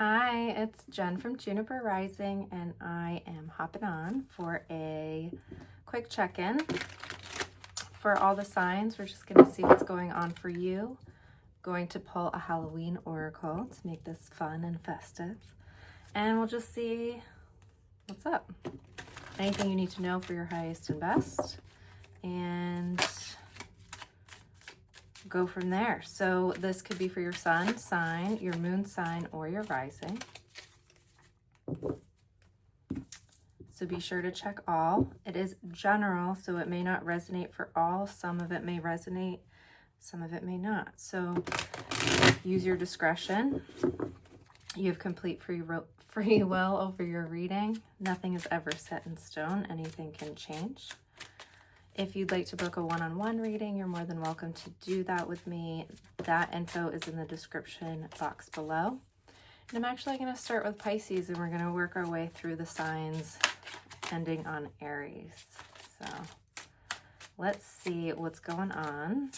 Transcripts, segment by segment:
Hi, it's Jen from Juniper Rising, and I am hopping on for a quick check-in for all the signs. We're just going to see what's going on for you. Going to pull a Halloween oracle to make this fun and festive, and we'll just see what's up. Anything you need to know for your highest and best, and go from there. So this could be for your sun sign, your moon sign, or your rising. So be sure to check all. It is general, so it may not resonate for all. Some of it may resonate, some of it may not. So use your discretion. You have complete free will over your reading. Nothing is ever set in stone. Anything can change. If you'd like to book a one-on-one reading, you're more than welcome to do that with me. That info is in the description box below. And I'm actually going to start with Pisces, and we're going to work our way through the signs ending on Aries. So let's see what's going on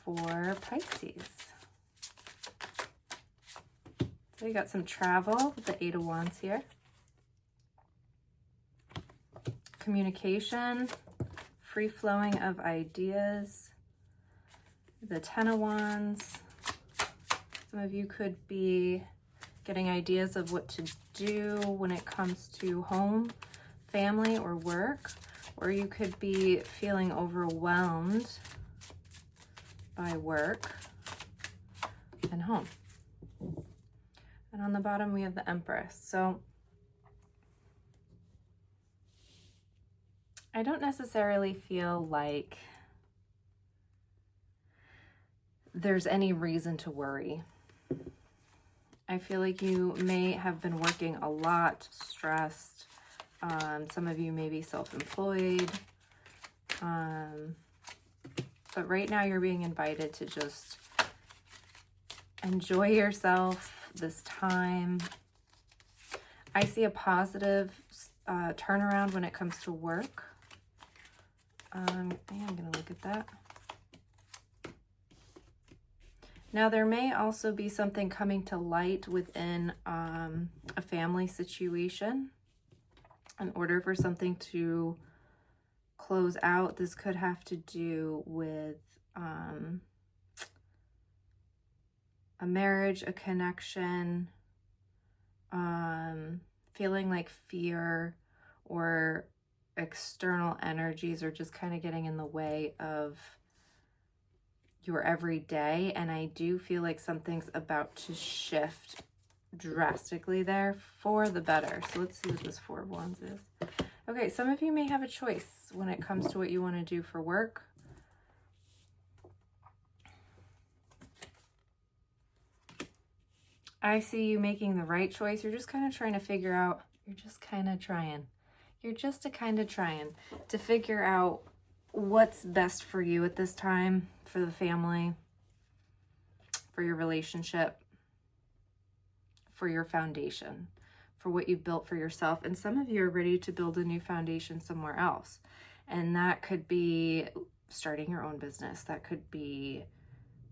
for Pisces. So you got some travel with the 8 of Wands here. Communication, free flowing of ideas, the 10 of Wands. Some of you could be getting ideas of what to do when it comes to home, family, or work, or you could be feeling overwhelmed by work and home. And on the bottom we have the Empress. So I don't necessarily feel like there's any reason to worry. I feel like you may have been working a lot, stressed. Some of you may be self-employed. But right now you're being invited to just enjoy yourself this time. I see a positive turnaround when it comes to work. I am going to look at that. Now, there may also be something coming to light within a family situation. In order for something to close out, this could have to do with a marriage, a connection, feeling like fear or external energies are just kind of getting in the way of your everyday. And I do feel like something's about to shift drastically there for the better. So let's see what this 4 of Wands is. Okay, some of you may have a choice when it comes to what you want to do for work. I see you making the right choice. You're just kind of trying to figure out, you're just kind of trying to figure out what's best for you at this time, for the family, for your relationship, for your foundation, for what you've built for yourself. And some of you are ready to build a new foundation somewhere else. And that could be starting your own business. That could be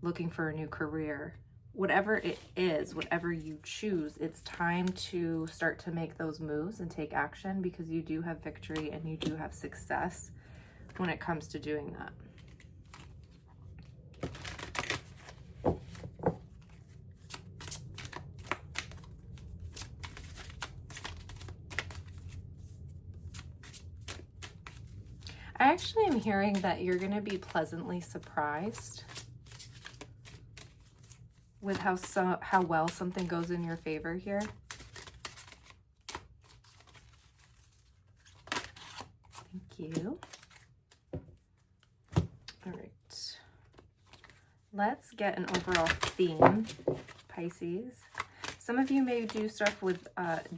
looking for a new career. Whatever it is, whatever you choose, it's time to start to make those moves and take action, because you do have victory and you do have success when it comes to doing that. I actually am hearing that you're going to be pleasantly surprised with how well something goes in your favor here. Thank you. All right. Let's get an overall theme, Pisces. Some of you may do stuff with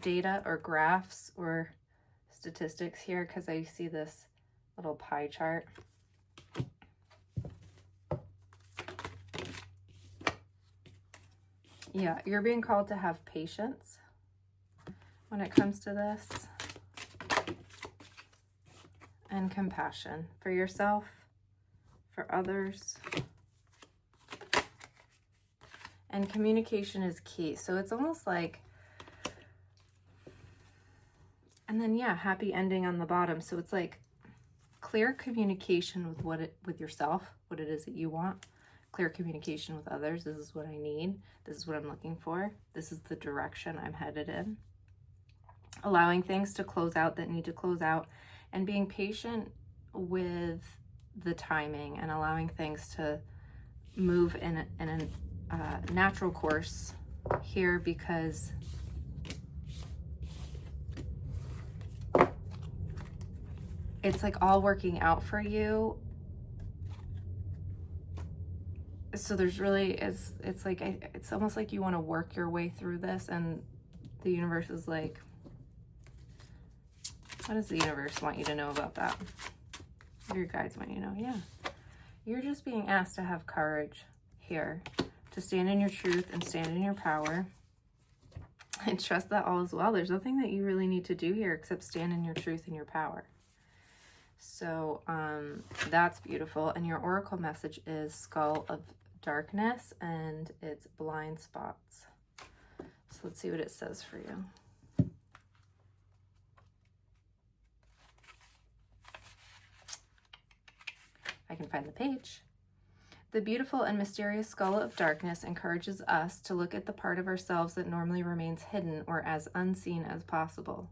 data or graphs or statistics here, because I see this little pie chart. Yeah, you're being called to have patience when it comes to this, and compassion for yourself, for others. And communication is key. So it's almost like, and then yeah, happy ending on the bottom. So it's like clear communication with with yourself, what it is that you want. Clear communication with others. This is what I need. This is what I'm looking for. This is the direction I'm headed in. Allowing things to close out that need to close out, and being patient with the timing and allowing things to move in a natural course here, because it's like all working out for you. So there's really, it's like, it's almost like you want to work your way through this, and the universe is like, what does the universe want you to know about that? Your guides want you to know, yeah. You're just being asked to have courage here, to stand in your truth and stand in your power, and trust that all is well. There's nothing that you really need to do here except stand in your truth and your power. So that's beautiful. And your oracle message is Skull of Darkness, and it's blind spots. So let's see what it says for you. I can find the page. The beautiful and mysterious Skull of Darkness encourages us to look at the part of ourselves that normally remains hidden or as unseen as possible.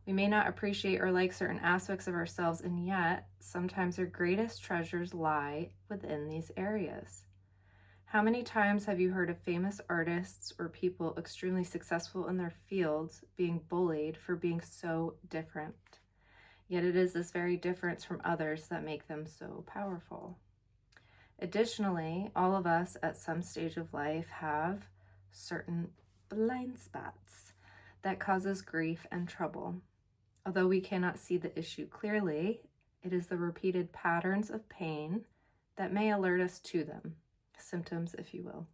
We may not appreciate or like certain aspects of ourselves, and yet sometimes our greatest treasures lie within these areas. How many times have you heard of famous artists or people extremely successful in their fields being bullied for being so different? Yet it is this very difference from others that make them so powerful. Additionally, all of us at some stage of life have certain blind spots that causes grief and trouble. Although we cannot see the issue clearly, it is the repeated patterns of pain that may alert us to them, symptoms, if you will.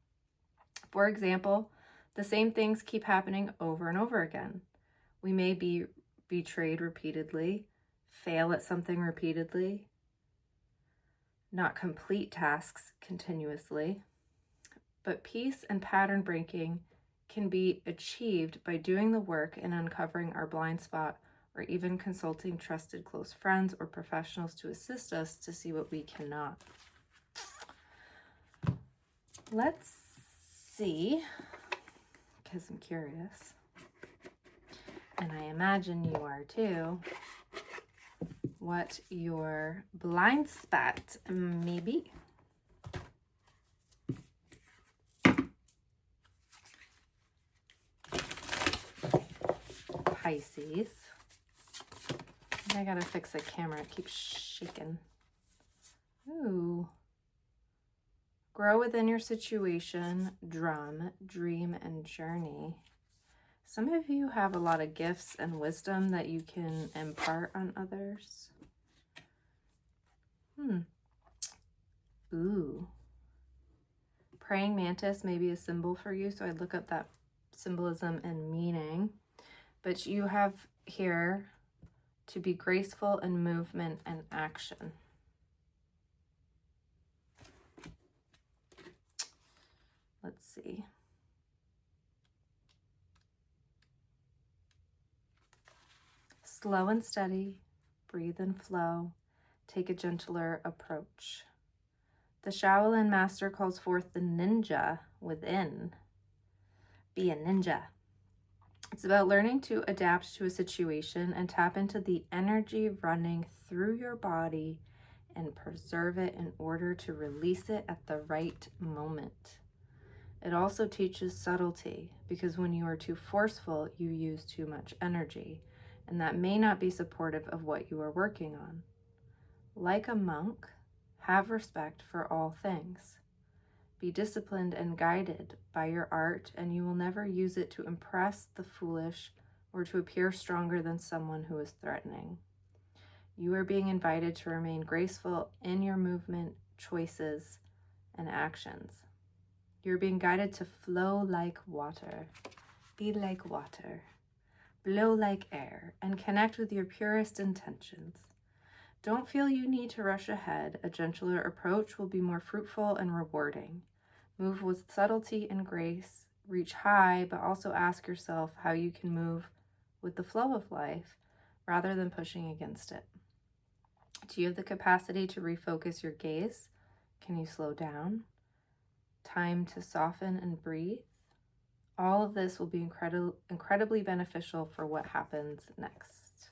For example, the same things keep happening over and over again. We may be betrayed repeatedly, fail at something repeatedly, not complete tasks continuously, but peace and pattern breaking can be achieved by doing the work and uncovering our blind spot, or even consulting trusted close friends or professionals to assist us to see what we cannot. Let's see, because I'm curious, and I imagine you are too, what your blind spot may be. Pisces. I gotta fix the camera, it keeps shaking. Ooh. Grow within your situation, drum, dream, and journey. Some of you have a lot of gifts and wisdom that you can impart on others. Ooh. Praying mantis may be a symbol for you, so I'd look up that symbolism and meaning. But you have here to be graceful in movement and action. Let's see. Slow and steady, breathe and flow, take a gentler approach. The Shaolin master calls forth the ninja within. Be a ninja. It's about learning to adapt to a situation and tap into the energy running through your body and preserve it in order to release it at the right moment. It also teaches subtlety, because when you are too forceful, you use too much energy, and that may not be supportive of what you are working on. Like a monk, have respect for all things. Be disciplined and guided by your art, and you will never use it to impress the foolish or to appear stronger than someone who is threatening. You are being invited to remain graceful in your movement, choices, and actions. You're being guided to flow like water, be like water, blow like air, and connect with your purest intentions. Don't feel you need to rush ahead. A gentler approach will be more fruitful and rewarding. Move with subtlety and grace. Reach high, but also ask yourself how you can move with the flow of life rather than pushing against it. Do you have the capacity to refocus your gaze? Can you slow down? Time to soften and breathe? All of this will be incredibly beneficial for what happens next.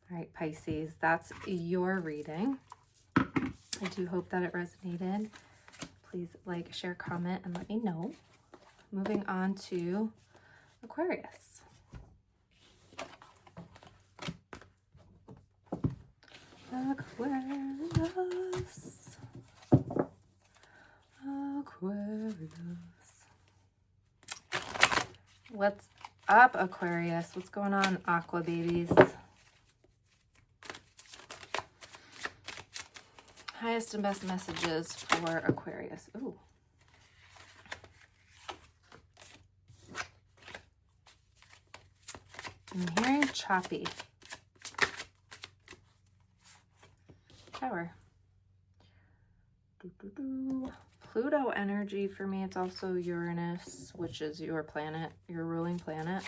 All right, Pisces, that's your reading. I do hope that it resonated. Please like, share, comment, and let me know. Moving on to Aquarius. Aquarius. Aquarius. What's up, Aquarius? What's going on, Aqua babies? Highest and best messages for Aquarius. Ooh. I'm hearing choppy. Tower. Pluto energy for me. It's also Uranus, which is your planet, your ruling planet.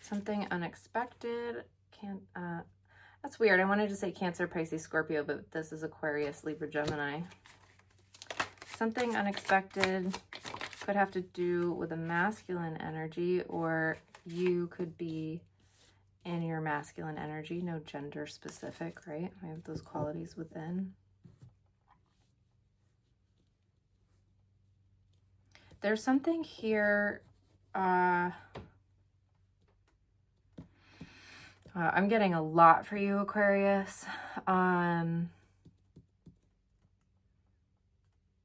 Something unexpected. That's weird. I wanted to say Cancer, Pisces, Scorpio, but this is Aquarius, Libra, Gemini. Something unexpected could have to do with a masculine energy, or you could be in your masculine energy. No gender specific, right? We have those qualities within. There's something here. I'm getting a lot for you, Aquarius.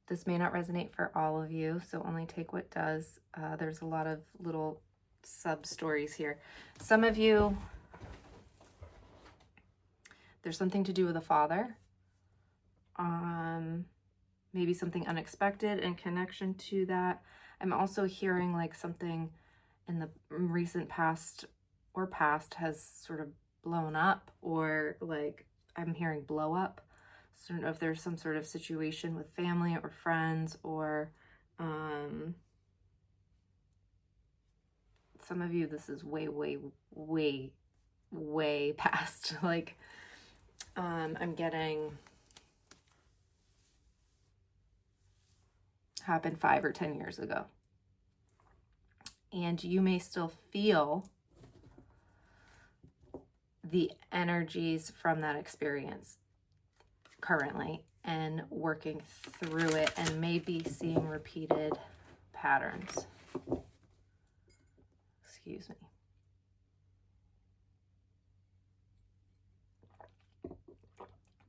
This may not resonate for all of you, so only take what does. There's a lot of little sub-stories here. Some of you, there's something to do with a father. Maybe something unexpected in connection to that. I'm also hearing like something in the recent past or past has sort of blown up, or like I'm hearing blow up. So I don't know if there's some sort of situation with family or friends, or some of you, this is way past. Like I'm getting happened 5 or 10 years ago. And you may still feel the energies from that experience currently and working through it, and maybe seeing repeated patterns. Excuse me.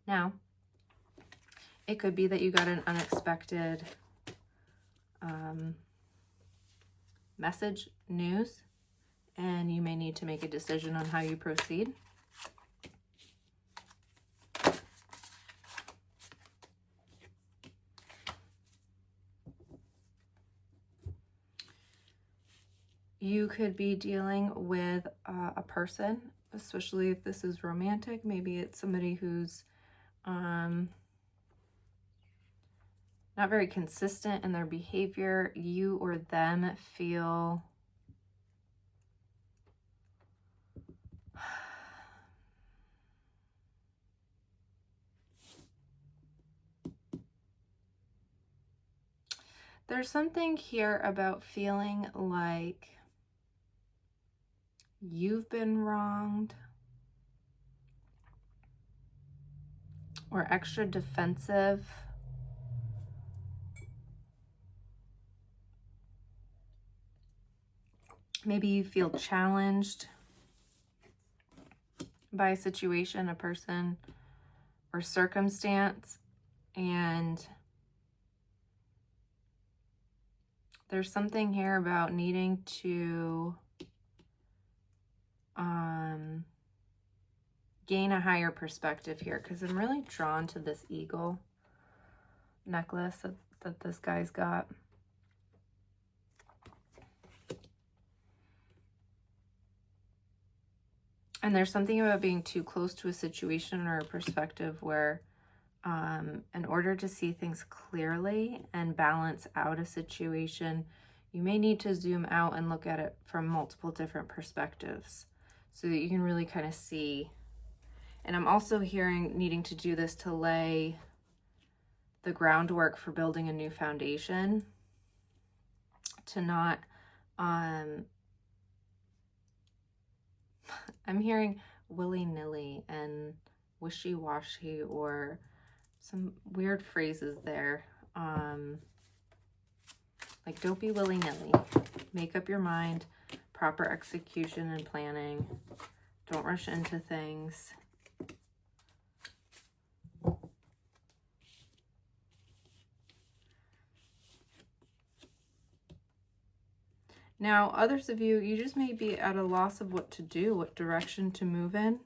Now, it could be that you got an unexpected message, news, and you may need to make a decision on how you proceed. You could be dealing with a person, especially if this is romantic. Maybe it's somebody who's not very consistent in their behavior. You or them feel there's something here about feeling like you've been wronged, or extra defensive. Maybe you feel challenged by a situation, a person, or circumstance, and there's something here about needing to gain a higher perspective here, because I'm really drawn to this eagle necklace that this guy's got. And there's something about being too close to a situation or a perspective where In order to see things clearly and balance out a situation, you may need to zoom out and look at it from multiple different perspectives so that you can really kind of see. And I'm also hearing needing to do this to lay the groundwork for building a new foundation, to not, I'm hearing willy-nilly and wishy-washy or some weird phrases there. Like, don't be willy-nilly. Make up your mind. Proper execution and planning. Don't rush into things. Now, others of you, you just may be at a loss of what to do, what direction to move in.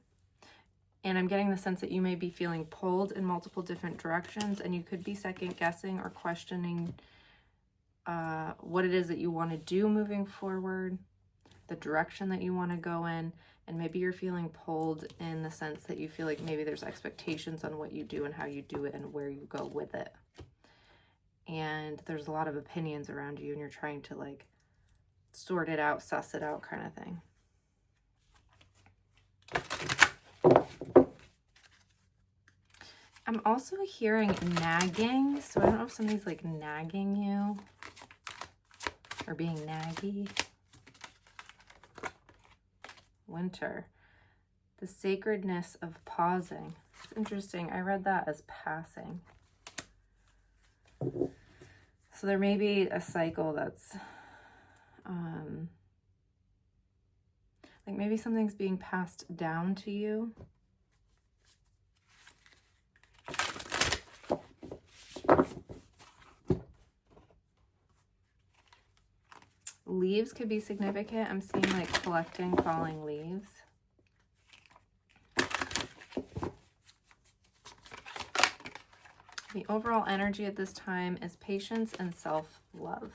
And I'm getting the sense that you may be feeling pulled in multiple different directions, and you could be second guessing or questioning what it is that you want to do moving forward, the direction that you want to go in. And maybe you're feeling pulled in the sense that you feel like maybe there's expectations on what you do and how you do it and where you go with it. And there's a lot of opinions around you, and you're trying to like sort it out, suss it out kind of thing. I'm also hearing nagging, so I don't know if somebody's like nagging you or being naggy. Winter, the sacredness of pausing. It's interesting, I read that as passing. So there may be a cycle that's like maybe something's being passed down to you. Leaves could be significant. I'm seeing like collecting falling leaves. The overall energy at this time is patience and self-love.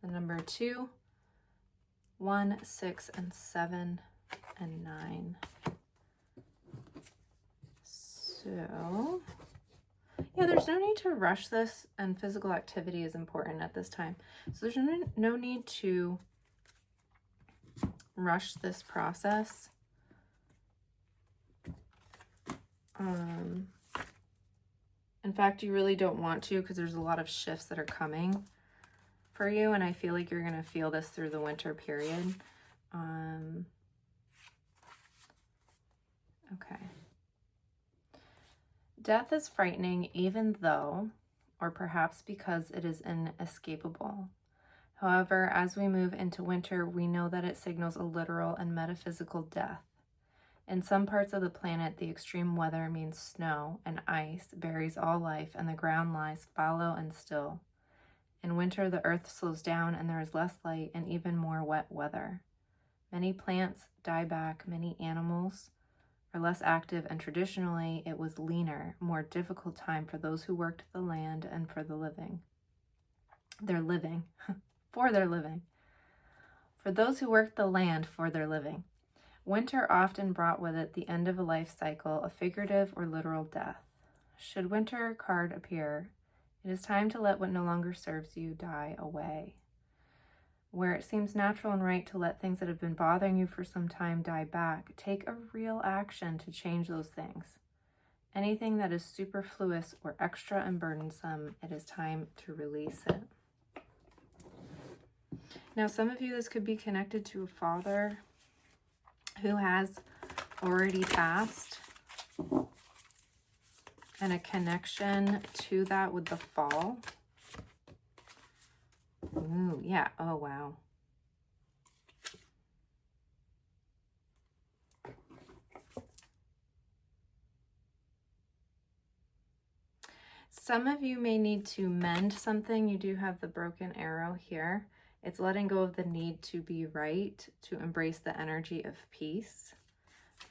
The number 2, 1, 6, and 7, and 9. So yeah, there's no need to rush this, and physical activity is important at this time. So there's no need to rush this process. In fact, you really don't want to, because there's a lot of shifts that are coming for you, and I feel like you're going to feel this through the winter period. Okay. Death is frightening, even though, or perhaps because it is inescapable. However, as we move into winter, we know that it signals a literal and metaphysical death. In some parts of the planet, the extreme weather means snow and ice buries all life, and the ground lies fallow and still. In winter, the earth slows down and there is less light and even more wet weather. Many plants die back, many animals are less active, and traditionally it was leaner, more difficult time for those who worked the land and for the living. For their living. For those who worked the land for their living. Winter often brought with it the end of a life cycle, a figurative or literal death. Should winter card appear, it is time to let what no longer serves you die away. Where it seems natural and right to let things that have been bothering you for some time die back, take a real action to change those things. Anything that is superfluous or extra and burdensome, it is time to release it. Now, some of you, this could be connected to a father who has already passed, and a connection to that with the fall. Ooh, yeah. Oh, wow. Some of you may need to mend something. You do have the broken arrow here. It's letting go of the need to be right, to embrace the energy of peace.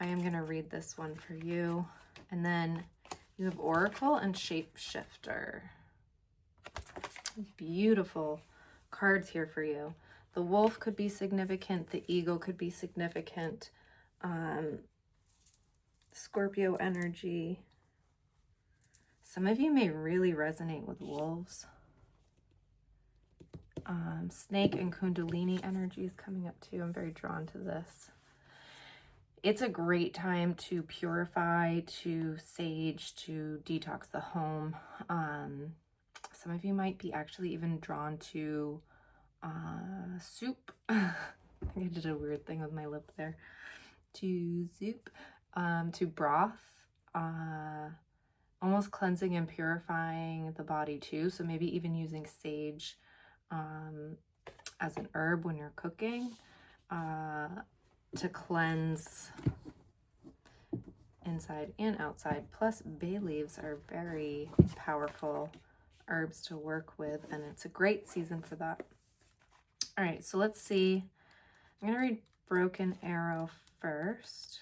I am going to read this one for you. And then you have Oracle and Shapeshifter. Beautiful cards here for you. The wolf could be significant. The eagle could be significant. Scorpio energy. Some of you may really resonate with wolves. Snake and Kundalini energy is coming up too. I'm very drawn to this. It's a great time to purify, to sage, to detox the home. Some of you might be actually even drawn to soup. I think I did a weird thing with my lip there. To soup, to broth, almost cleansing and purifying the body too. So maybe even using sage as an herb when you're cooking to cleanse inside and outside. Plus, bay leaves are very powerful herbs to work with, and it's a great season for that. All right, so let's see. I'm going to read Broken Arrow first.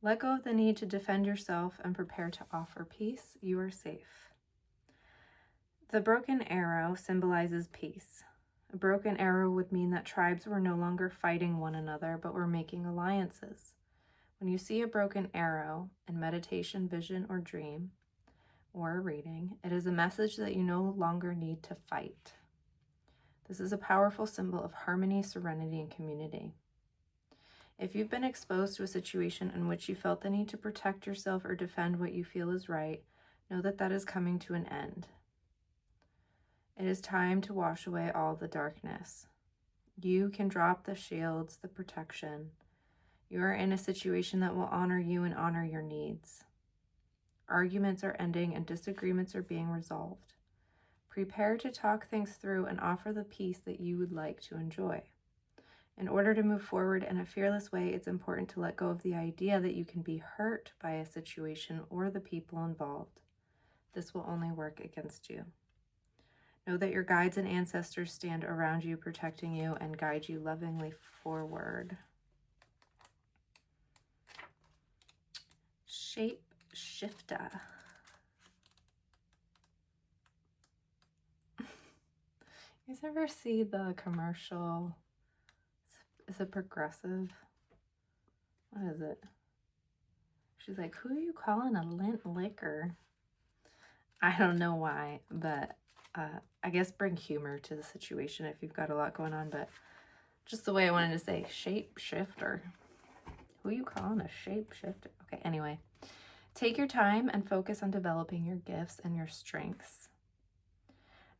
Let go of the need to defend yourself and prepare to offer peace. You are safe. The broken arrow symbolizes peace. A broken arrow would mean that tribes were no longer fighting one another, but were making alliances. When you see a broken arrow in meditation, vision, or dream, or a reading, it is a message that you no longer need to fight. This is a powerful symbol of harmony, serenity, and community. If you've been exposed to a situation in which you felt the need to protect yourself or defend what you feel is right, know that that is coming to an end. It is time to wash away all the darkness. You can drop the shields, the protection. You are in a situation that will honor you and honor your needs. Arguments are ending and disagreements are being resolved. Prepare to talk things through and offer the peace that you would like to enjoy. In order to move forward in a fearless way, it's important to let go of the idea that you can be hurt by a situation or the people involved. This will only work against you. Know that your guides and ancestors stand around you, protecting you and guide you lovingly forward. Shape Shifter. You guys ever see the commercial? Is it Progressive? What is it? She's like, who are you calling a lint liquor? I don't know why, but I guess bring humor to the situation if you've got a lot going on, but just the way I wanted to say, shapeshifter. Who are you calling a shapeshifter? Okay, anyway. Take your time and focus on developing your gifts and your strengths.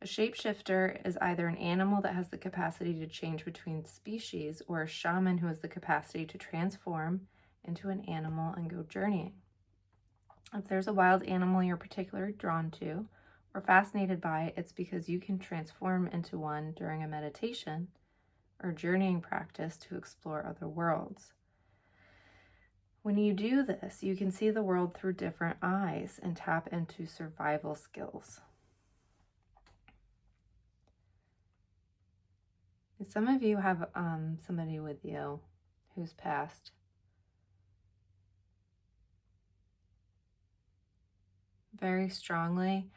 A shapeshifter is either an animal that has the capacity to change between species or a shaman who has the capacity to transform into an animal and go journeying. If there's a wild animal you're particularly drawn to or fascinated by, it's because you can transform into one during a meditation or journeying practice to explore other worlds. When you do this, you can see the world through different eyes and tap into survival skills. Some of you have somebody with you who's passed. Very strongly.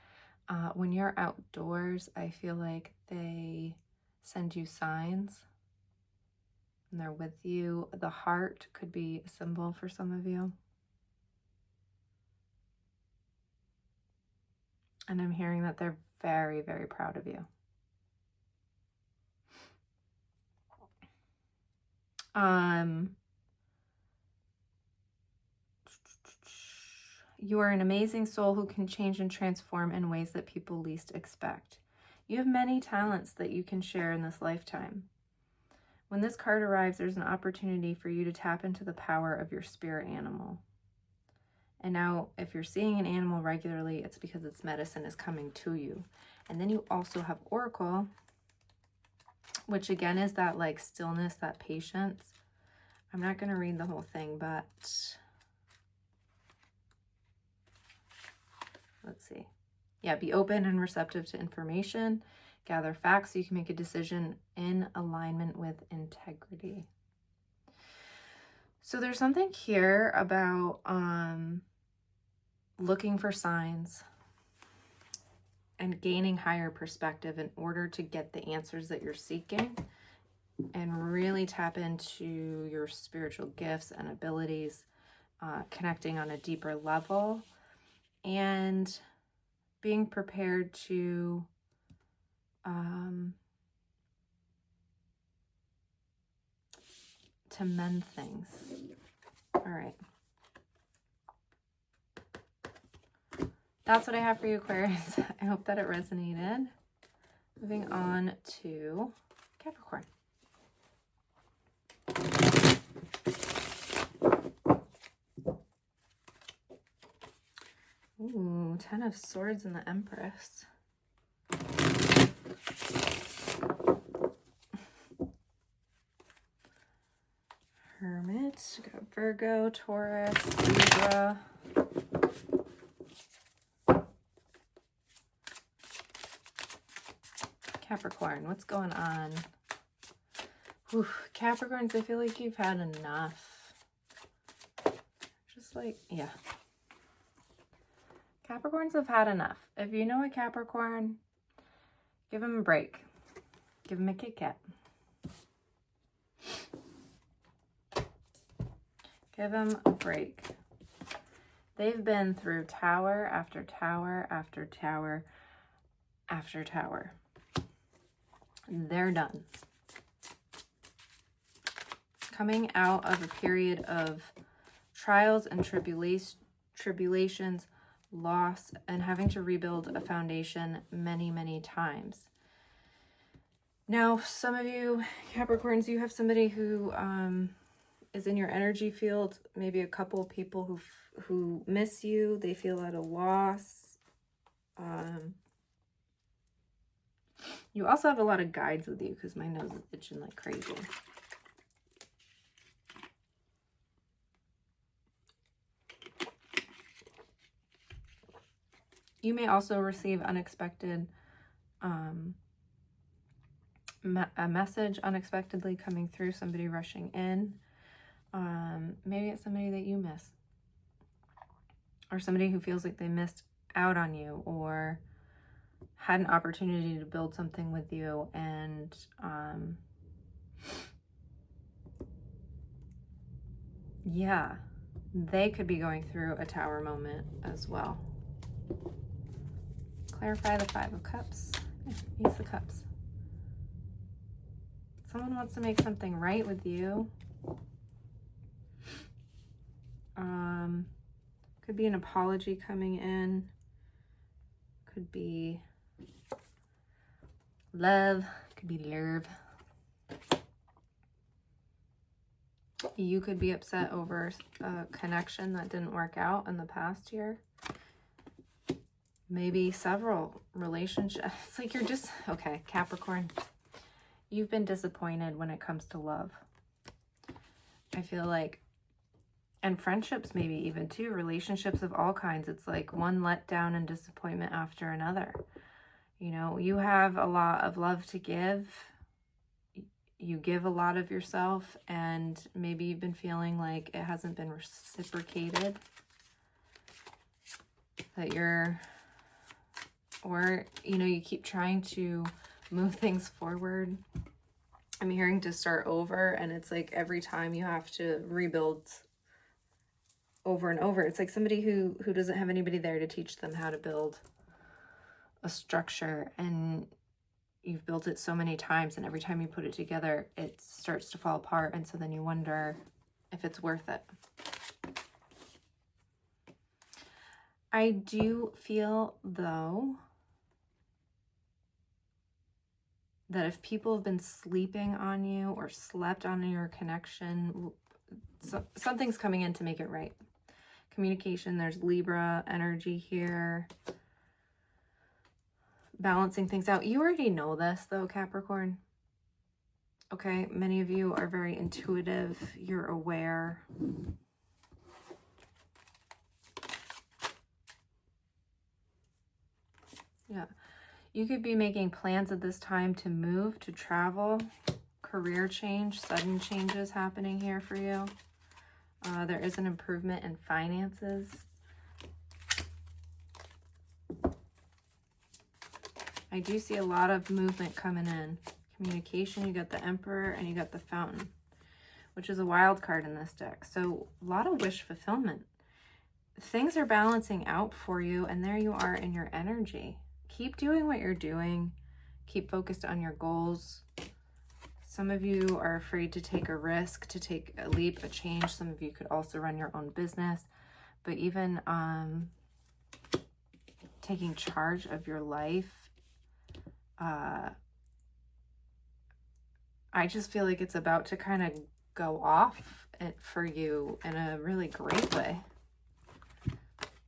When you're outdoors, I feel like they send you signs and they're with you. The heart could be a symbol for some of you. And I'm hearing that they're very, very proud of you. You are an amazing soul who can change and transform in ways that people least expect. You have many talents that you can share in this lifetime. When this card arrives, there's an opportunity for you to tap into the power of your spirit animal. And now, if you're seeing an animal regularly, it's because its medicine is coming to you. And then you also have Oracle, which again is that like stillness, that patience. I'm not going to read the whole thing, but let's see. Yeah, be open and receptive to information. Gather facts so you can make a decision in alignment with integrity. So there's something here about looking for signs and gaining higher perspective in order to get the answers that you're seeking. and really tap into your spiritual gifts and abilities, connecting on a deeper level, and being prepared to mend things. All right. That's what I have for you, Aquarius. I hope that it resonated. Moving on to Capricorn. Ooh, 10 of Swords and the Empress. Hermit. Got Virgo, Taurus, Libra. Capricorn, what's going on? Whew, Capricorns, I feel like you've had enough. Just like, yeah. Capricorns have had enough. If you know a Capricorn, give him a break. Give him a Kit Kat. Give them a break. They've been through tower after tower after tower after tower. They're done. Coming out of a period of trials and tribulations, loss, and having to rebuild a foundation many, many times. Now, some of you Capricorns, you have somebody who is in your energy field, maybe a couple of people who miss you, they feel at a loss. You also have a lot of guides with you because my nose is itching like crazy. You may also receive unexpected, a message unexpectedly coming through, somebody rushing in. Maybe it's somebody that you miss, or somebody who feels like they missed out on you or had an opportunity to build something with you, and yeah, they could be going through a tower moment as well. Clarify the Five of Cups. Yeah, Ace of Cups. Someone wants to make something right with you. Could be an apology coming in. Could be love. Could be love. You could be upset over a connection that didn't work out in the past year. Maybe several relationships. It's like you're just, okay, Capricorn, you've been disappointed when it comes to love. I feel like, and friendships maybe even too, relationships of all kinds. It's like one letdown and disappointment after another. You know, you have a lot of love to give. You give a lot of yourself, and maybe you've been feeling like it hasn't been reciprocated. That you're, or, you know, you keep trying to move things forward. I'm hearing to start over, and it's like every time you have to rebuild over and over. It's like somebody who doesn't have anybody there to teach them how to build a structure, and you've built it so many times, and every time you put it together, it starts to fall apart, and so then you wonder if it's worth it. I do feel, though, that if people have been sleeping on you or slept on your connection, something's coming in to make it right. Communication, there's Libra energy here. Balancing things out. You already know this, though, Capricorn. Okay, many of you are very intuitive. You're aware. Yeah. You could be making plans at this time to move, to travel, career change, sudden changes happening here for you. There is an improvement in finances. I do see a lot of movement coming in, communication. You got the Emperor and you got the Fountain, which is a wild card in this deck. So a lot of wish fulfillment. Things are balancing out for you, and there you are in your energy. Keep doing what you're doing. Keep focused on your goals. Some of you are afraid to take a risk, to take a leap, a change. Some of you could also run your own business. But even taking charge of your life, I just feel like it's about to kind of go off for you in a really great way.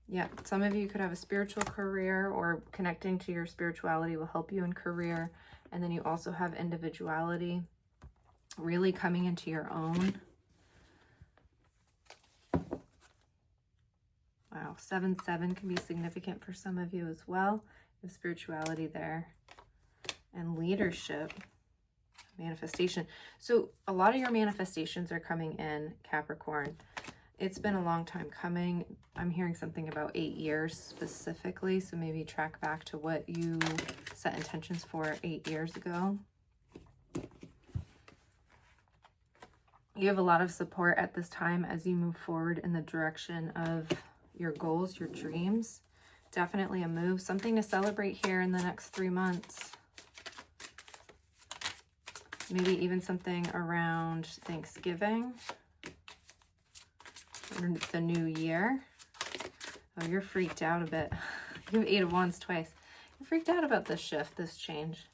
Yeah, some of you could have a spiritual career, or connecting to your spirituality will help you in career. And then you also have individuality, really coming into your own. Wow, 7-7 can be significant for some of you as well. You have spirituality there. And leadership, manifestation. So a lot of your manifestations are coming in, Capricorn. It's been a long time coming. I'm hearing something about 8 years specifically. So maybe track back to what you set intentions for 8 years ago. You have a lot of support at this time as you move forward in the direction of your goals, your dreams. Definitely a move. Something to celebrate here in the next 3 months. Maybe even something around Thanksgiving. The new year. Oh, you're freaked out a bit. You have 8 of Wands twice. You're freaked out about this shift, this change,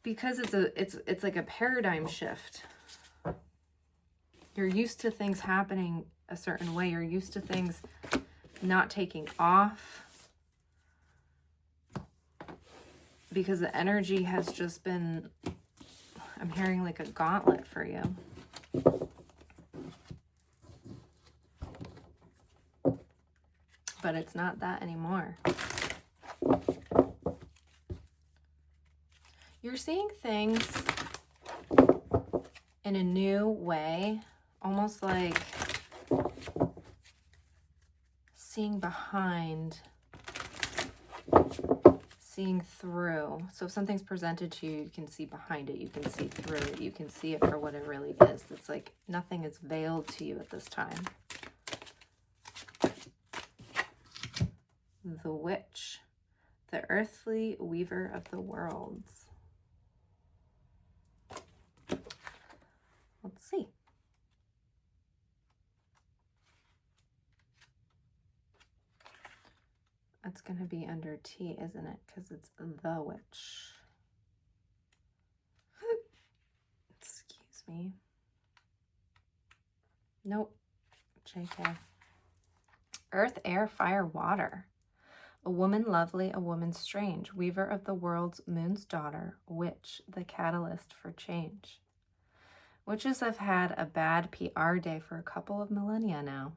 because it's like a paradigm shift. You're used to things happening a certain way. You're used to things not taking off, because the energy has just been, I'm hearing like a gauntlet for you. But it's not that anymore. You're seeing things in a new way, almost like seeing behind, seeing through. So if something's presented to you, you can see behind it, you can see through it, you can see it for what it really is. It's like nothing is veiled to you at this time. The Witch, the earthly weaver of the worlds. Let's see. It's going to be under T, isn't it? Because it's the Witch. Excuse me. Nope. JK. Earth, air, fire, water. A woman lovely, a woman strange, weaver of the world's, moon's daughter, witch, the catalyst for change. Witches have had a bad PR day for a couple of millennia now.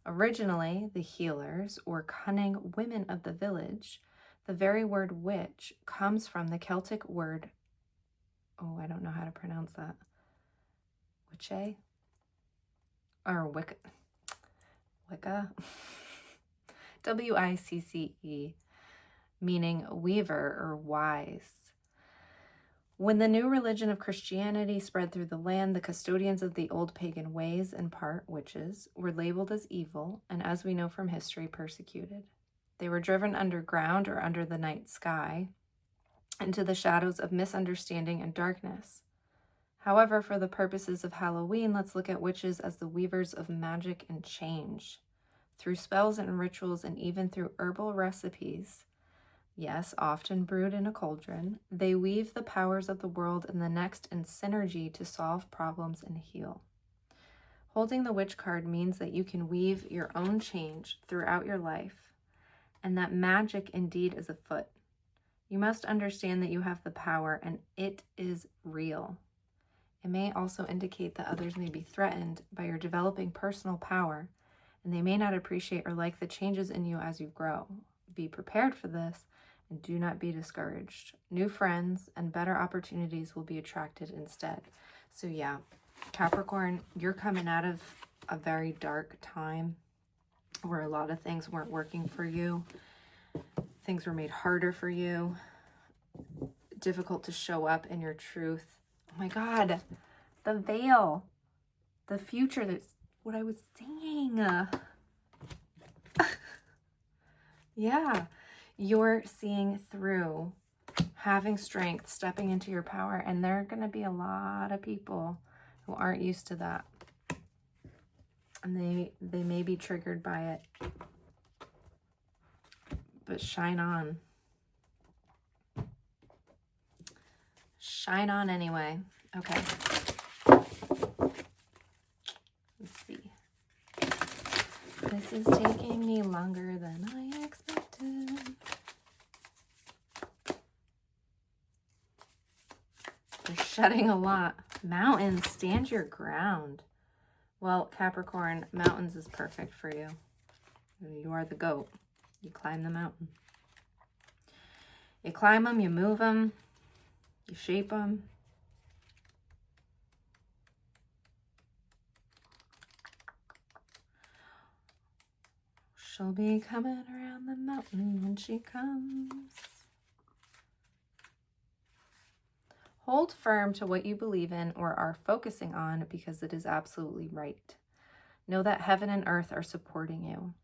Originally, the healers, or cunning women of the village, the very word witch comes from the Celtic word, oh, I don't know how to pronounce that, witche? Or Wicca? Wicca? W-I-C-C-E, meaning weaver or wise. When the new religion of Christianity spread through the land, the custodians of the old pagan ways, in part witches, were labeled as evil, and as we know from history, persecuted. They were driven underground or under the night sky into the shadows of misunderstanding and darkness. However, for the purposes of Halloween, let's look at witches as the weavers of magic and change. Through spells and rituals, and even through herbal recipes, yes, often brewed in a cauldron, they weave the powers of the world and the next in synergy to solve problems and heal. Holding the witch card means that you can weave your own change throughout your life, and that magic indeed is afoot. You must understand that you have the power, and it is real. It may also indicate that others may be threatened by your developing personal power, and they may not appreciate or like the changes in you as you grow. Be prepared for this, and do not be discouraged. New friends and better opportunities will be attracted instead. So yeah, Capricorn, you're coming out of a very dark time where a lot of things weren't working for you. Things were made harder for you. difficult to show up in your truth. Oh my God, the veil, the future, that's what I was saying. Yeah, you're seeing through, having strength, stepping into your power, and there are going to be a lot of people who aren't used to that. And they may be triggered by it. But shine on. Shine on anyway. Okay. Let's see. This is taking me longer than I expected. You're shedding a lot. Mountains, stand your ground. Well, Capricorn, mountains is perfect for you. You are the goat. You climb the mountain. You climb them, you move them, you shape them. She'll be coming around the mountain when she comes. Hold firm to what you believe in or are focusing on because it is absolutely right. Know that heaven and earth are supporting you.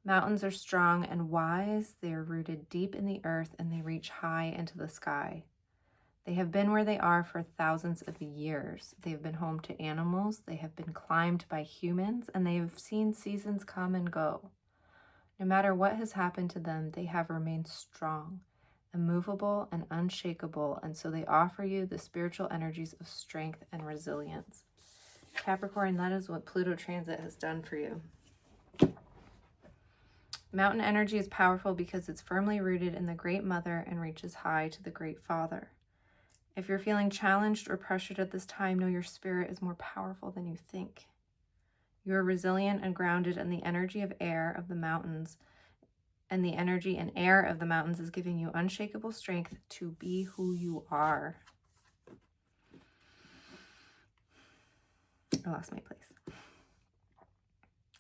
Mountains are strong and wise. They are rooted deep in the earth and they reach high into the sky. They have been where they are for thousands of years. They have been home to animals. They have been climbed by humans and they have seen seasons come and go. No matter what has happened to them, they have remained strong, immovable, and unshakable, and so they offer you the spiritual energies of strength and resilience. Capricorn, that is what Pluto transit has done for you. Mountain energy is powerful because it's firmly rooted in the Great Mother and reaches high to the Great Father. If you're feeling challenged or pressured at this time, know your spirit is more powerful than you think. You are resilient and grounded in the energy of air of the mountains, and the energy and air of the mountains is giving you unshakable strength to be who you are. I lost my place.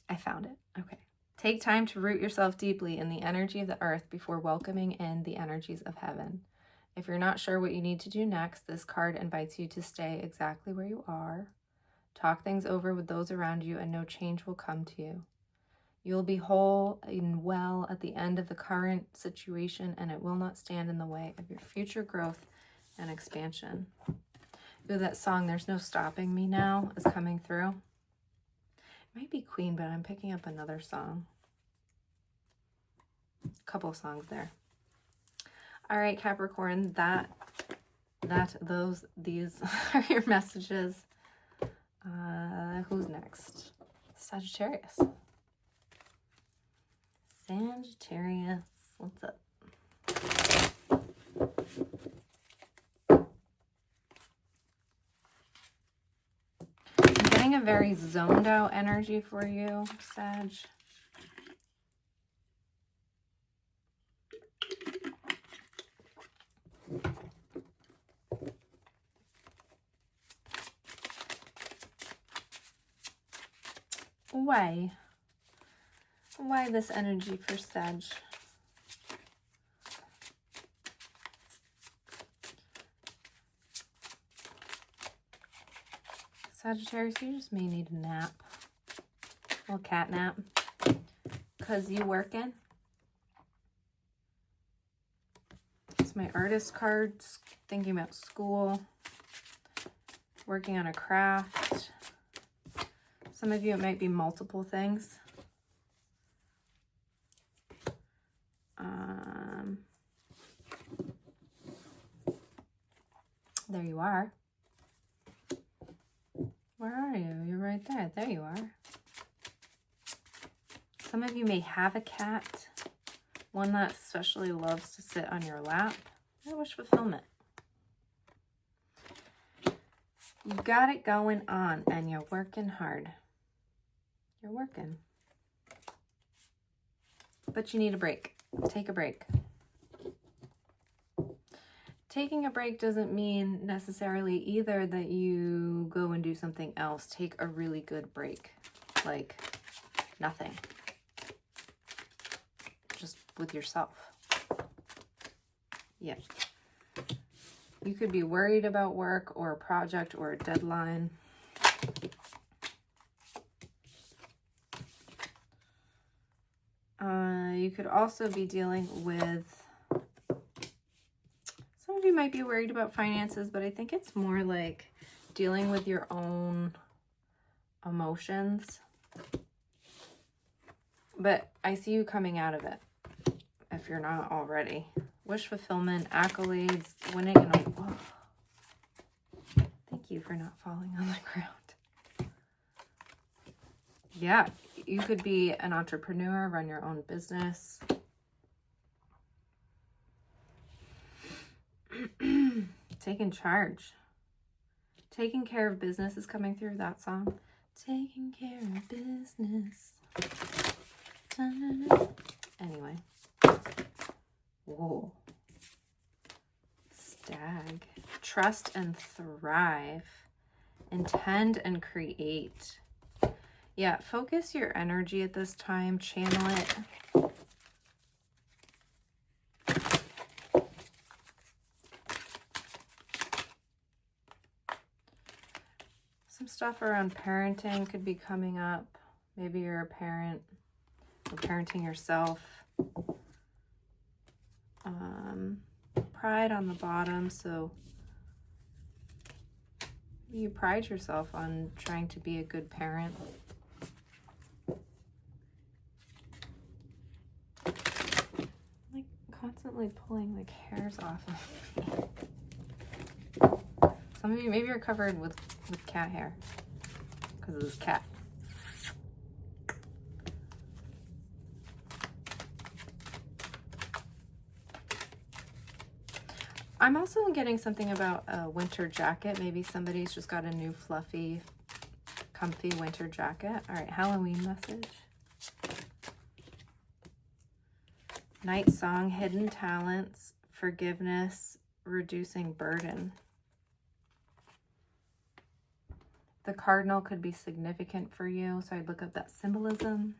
I found it. Okay. Take time to root yourself deeply in the energy of the earth before welcoming in the energies of heaven. If you're not sure what you need to do next, this card invites you to stay exactly where you are. Talk things over with those around you and no change will come to you. You will be whole and well at the end of the current situation and it will not stand in the way of your future growth and expansion. Ooh, that song, There's No Stopping Me Now, is coming through. It might be Queen, but I'm picking up another song. A couple of songs there. All right, Capricorn, these are your messages. Who's next? Sagittarius. Sagittarius, what's up? I'm getting a very zoned out energy for you, Sag. Why this energy for Sag? Sagittarius, you just may need a nap. A little cat nap. Because you working. It's my artist cards. Thinking about school. Working on a craft. Some of you, it might be multiple things. There you are. Where are you? You're right there. There you are. Some of you may have a cat. One that especially loves to sit on your lap. I wish fulfillment. You got it going on and you're working hard. You're working. But you need a break. Take a break. Taking a break doesn't mean necessarily either that you go and do something else. Take a really good break. Like nothing. Just with yourself. Yeah. You could be worried about work or a project or a deadline. You could also be dealing with, some of you might be worried about finances, but I think it's more like dealing with your own emotions. But I see you coming out of it, if you're not already. Wish fulfillment, accolades, winning an award. Thank you for not falling on the ground. Yeah, you could be an entrepreneur, run your own business. Taking charge. Taking care of business is coming through that song. Taking care of business. Anyway. Whoa. Stag. Trust and thrive. Intend and create. Yeah, focus your energy at this time. Channel it. Some stuff around parenting could be coming up. Maybe you're a parent or parenting yourself. Pride on the bottom, so you pride yourself on trying to be a good parent. Like constantly pulling like hairs off of me. Some of you, maybe you're covered with cat hair because of this cat. I'm also getting something about a winter jacket. Maybe somebody's just got a new fluffy, comfy winter jacket. All right, Halloween message. Night song, hidden talents, forgiveness, reducing burden. The cardinal could be significant for you, so I'd look up that symbolism.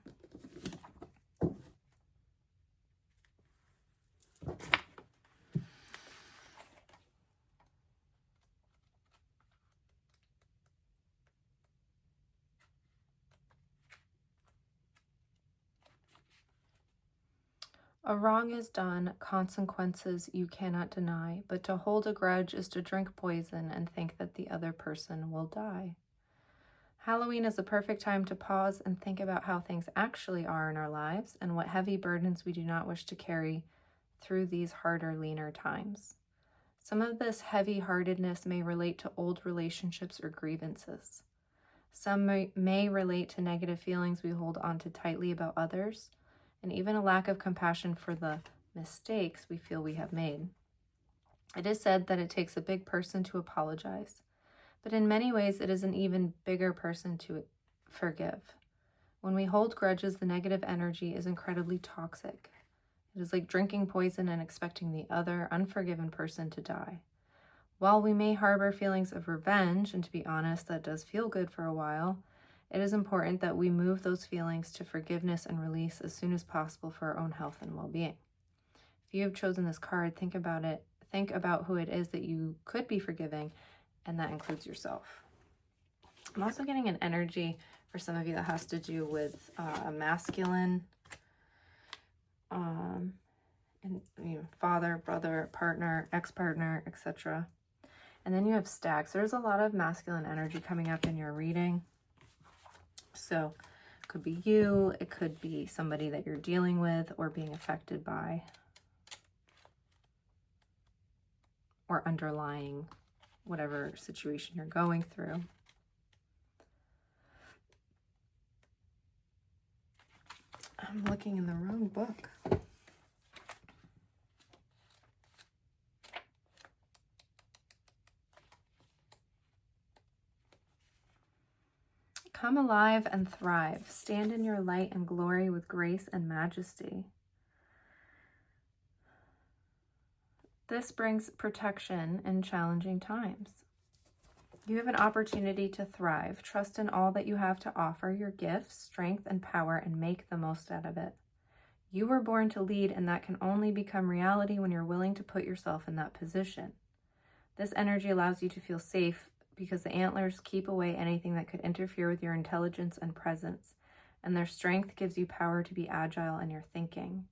A wrong is done, consequences you cannot deny, but to hold a grudge is to drink poison and think that the other person will die. Halloween is the perfect time to pause and think about how things actually are in our lives and what heavy burdens we do not wish to carry through these harder, leaner times. Some of this heavy-heartedness may relate to old relationships or grievances. Some may relate to negative feelings we hold on to tightly about others, and even a lack of compassion for the mistakes we feel we have made. It is said that it takes a big person to apologize, but in many ways it is an even bigger person to forgive. When we hold grudges, the negative energy is incredibly toxic. It is like drinking poison and expecting the other unforgiven person to die. While we may harbor feelings of revenge, and to be honest, that does feel good for a while, it is important that we move those feelings to forgiveness and release as soon as possible for our own health and well-being. If you have chosen this card, think about it. Think about who it is that you could be forgiving, and that includes yourself. I'm also getting an energy for some of you that has to do with a masculine, and father, brother, partner, ex-partner, etc. And then you have stag. So there's a lot of masculine energy coming up in your reading. So it could be you, it could be somebody that you're dealing with or being affected by, or underlying whatever situation you're going through. I'm looking in the wrong book. Come alive and thrive. Stand in your light and glory with grace and majesty. This brings protection in challenging times. You have an opportunity to thrive. Trust in all that you have to offer, your gifts, strength, and power, and make the most out of it. You were born to lead, and that can only become reality when you're willing to put yourself in that position. This energy allows you to feel safe because the antlers keep away anything that could interfere with your intelligence and presence, and their strength gives you power to be agile in your thinking.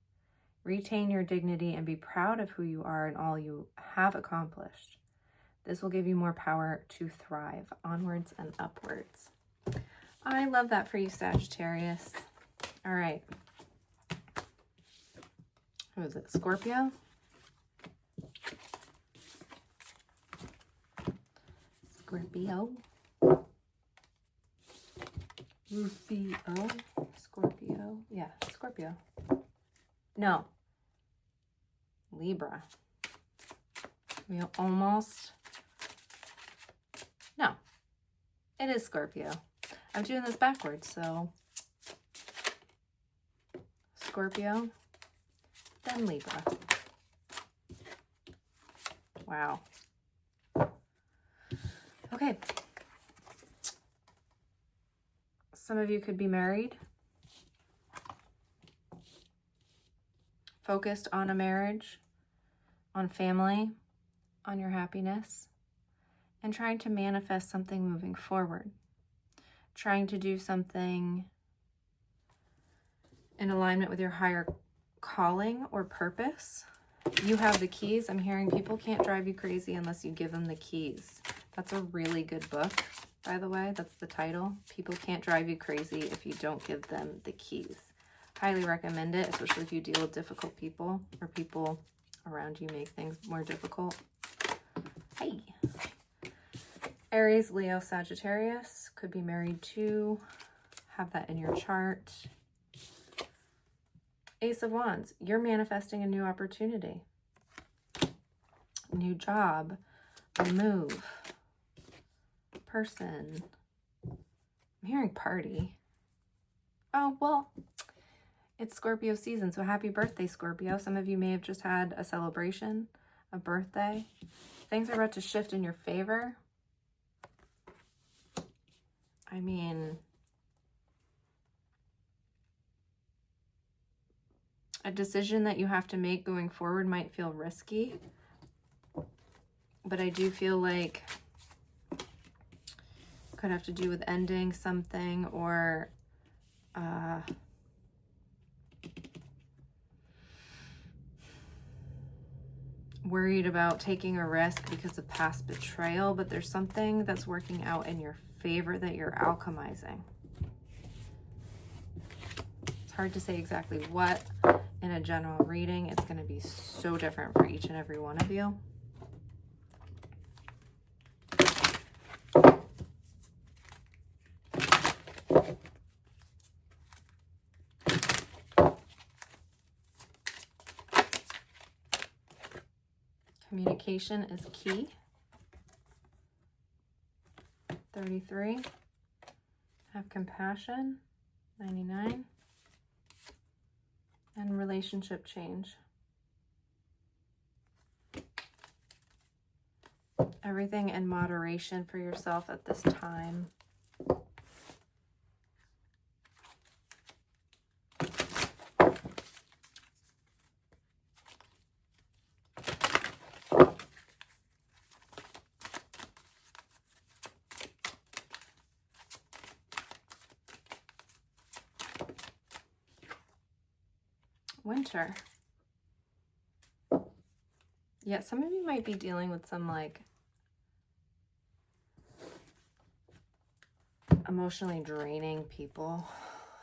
Retain your dignity and be proud of who you are and all you have accomplished. This will give you more power to thrive onwards and upwards. I love that for you, Sagittarius. All right. Who is it? Scorpio? Scorpio? Rufio? Scorpio? Yeah, Scorpio. No. Libra. We almost... No. It is Scorpio. I'm doing this backwards, so... Scorpio, then Libra. Wow. Okay. Some of you could be married, focused on a marriage, on family, on your happiness, and trying to manifest something moving forward. Trying to do something in alignment with your higher calling or purpose. You have the keys. I'm hearing people can't drive you crazy unless you give them the keys. That's a really good book, by the way. That's the title. People can't drive you crazy if you don't give them the keys. Highly recommend it, especially if you deal with difficult people or people around you make things more difficult. Hey. Aries, Leo, Sagittarius. Could be married to. Have that in your chart. Ace of Wands. You're manifesting a new opportunity. New job. A move. Person. I'm hearing party. Oh, well, it's Scorpio season, so happy birthday, Scorpio. Some of you may have just had a celebration, a birthday. Things are about to shift in your favor. I mean, a decision that you have to make going forward might feel risky, but I do feel like it could have to do with ending something or worried about taking a risk because of past betrayal, but there's something that's working out in your favor that you're alchemizing. It's hard to say exactly what in a general reading. It's going to be so different for each and every one of you. Communication is key. 33. Have compassion. 99. And relationship change. Everything in moderation for yourself at this time. Winter. Yeah, some of you might be dealing with some like emotionally draining people.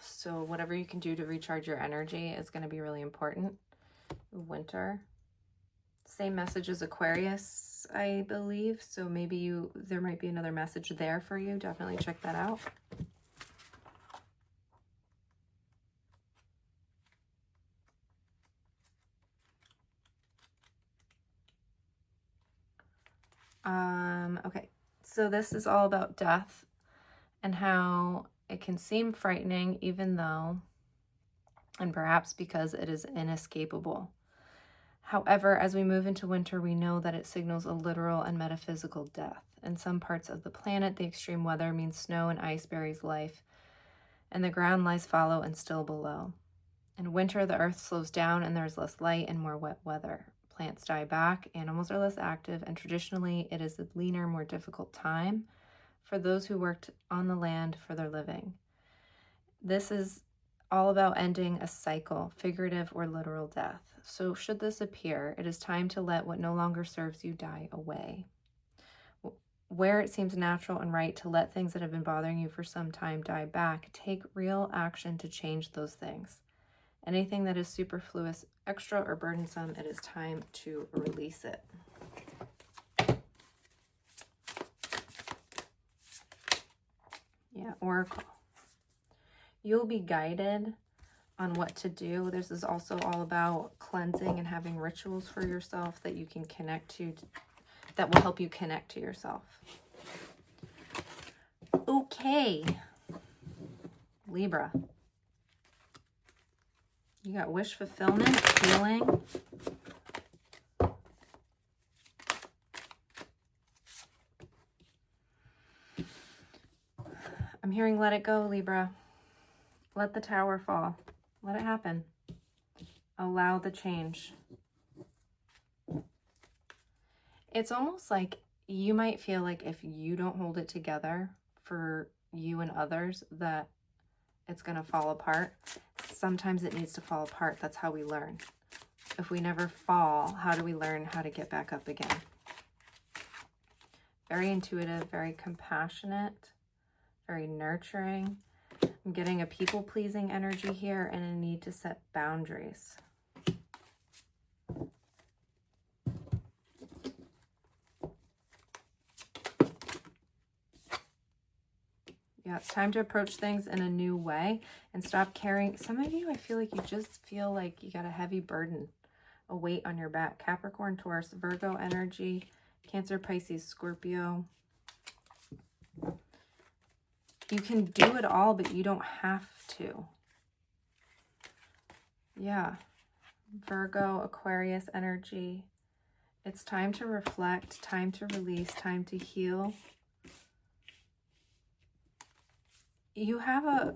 So whatever you can do to recharge your energy is going to be really important. Winter. Same message as Aquarius, I believe. So maybe there might be another message there for you. Definitely check that out. Okay, so this is all about death and how it can seem frightening, even though, and perhaps because it is inescapable. However, as we move into winter, we know that it signals a literal and metaphysical death. In some parts of the planet, the extreme weather means snow and ice buries life, and the ground lies fallow and still below. In winter, the earth slows down and there's less light and more wet weather. plants die back, animals are less active, and traditionally it is a leaner, more difficult time for those who worked on the land for their living. This is all about ending a cycle, figurative or literal death. So should this appear, it is time to let what no longer serves you die away. Where it seems natural and right to let things that have been bothering you for some time die back, take real action to change those things. Anything that is superfluous, extra, or burdensome, it is time to release it. Yeah, Oracle. You'll be guided on what to do. This is also all about cleansing and having rituals for yourself that you can connect to, that will help you connect to yourself. Okay, Libra. You got wish fulfillment, healing. I'm hearing let it go, Libra. Let the tower fall. Let it happen. Allow the change. It's almost like you might feel like if you don't hold it together for you and others, that it's going to fall apart. Sometimes it needs to fall apart. That's how we learn. If we never fall, how do we learn how to get back up again? Very intuitive, very compassionate, very nurturing. I'm getting a people-pleasing energy here and a need to set boundaries. Yeah, it's time to approach things in a new way and stop carrying. Some of you, I feel like you just feel like you got a heavy burden, a weight on your back. Capricorn, Taurus, Virgo energy, Cancer, Pisces, Scorpio. You can do it all, but you don't have to. Yeah. Virgo, Aquarius energy. It's time to reflect, time to release, time to heal. You have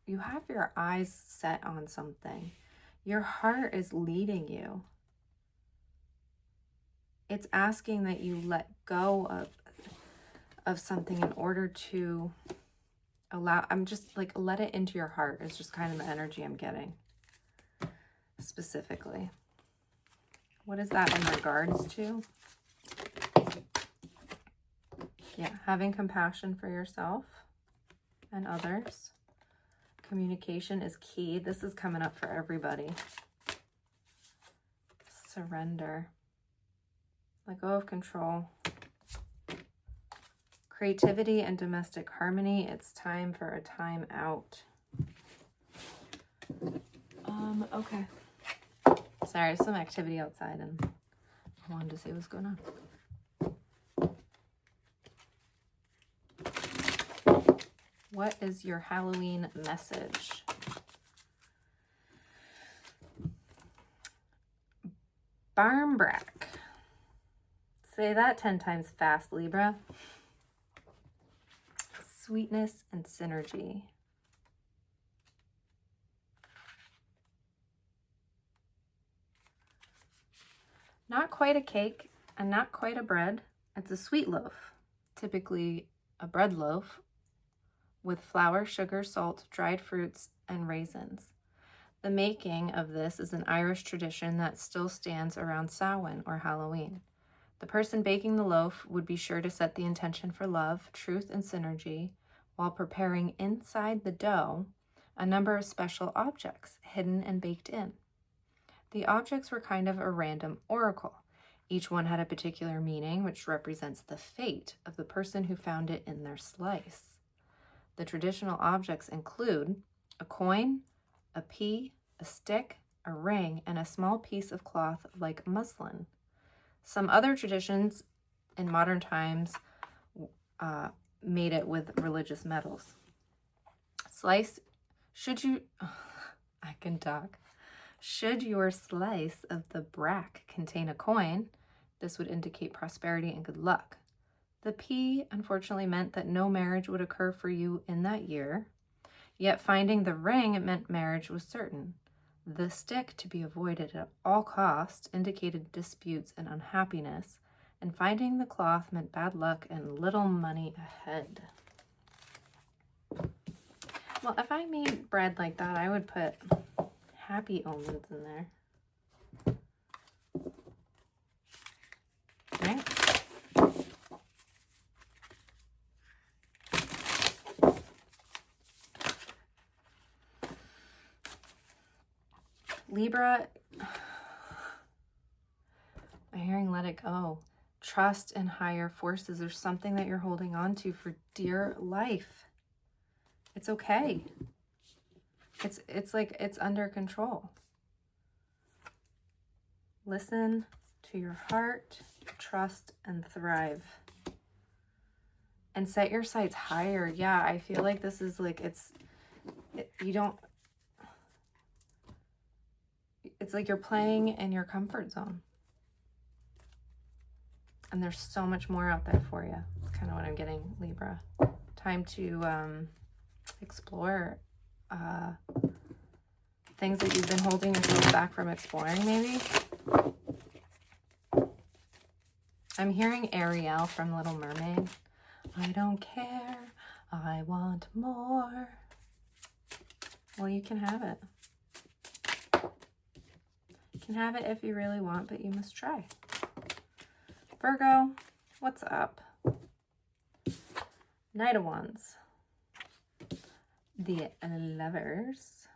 you have your eyes set on something. Your heart is leading you. It's asking that you let go of something in order to allow, I'm just like, let it into your heart is just kind of the energy I'm getting specifically. What is that in regards to? Yeah, having compassion for yourself and others. Communication is key. This is coming up for everybody. Surrender. Let go of control. Creativity and domestic harmony. It's time for a time out. Okay. Sorry, some activity outside and I wanted to see what's going on. What is your Halloween message? Barmbrack. Say that 10 times fast, Libra. Sweetness and synergy. Not quite a cake and not quite a bread. It's a sweet loaf, typically a bread loaf with flour, sugar, salt, dried fruits, and raisins. The making of this is an Irish tradition that still stands around Samhain or Halloween. The person baking the loaf would be sure to set the intention for love, truth, and synergy while preparing inside the dough a number of special objects hidden and baked in. The objects were kind of a random oracle. Each one had a particular meaning, which represents the fate of the person who found it in their slice. The traditional objects include a coin, a pea, a stick, a ring, and a small piece of cloth like muslin. Some other traditions in modern times made it with religious metals. Should your slice of the brack contain a coin, this would indicate prosperity and good luck. The pea unfortunately meant that no marriage would occur for you in that year, yet finding the ring, it meant marriage was certain. The stick to be avoided at all costs indicated disputes and unhappiness, and finding the cloth meant bad luck and little money ahead. Well, if I made bread like that, I would put happy omens in there. Right? Libra, I'm hearing let it go. Trust in higher forces. There's something that you're holding on to for dear life. It's okay. It's like it's under control. Listen to your heart, trust, and thrive. And set your sights higher. Yeah, I feel like this is like, it's like you're playing in your comfort zone. And there's so much more out there for you. That's kind of what I'm getting, Libra. Time to explore things that you've been holding yourself back from exploring, maybe. I'm hearing Ariel from Little Mermaid. I don't care, I want more. Well, you can have it. You can have it if you really want, but you must try. Virgo, what's up? Knight of Wands. The Lovers.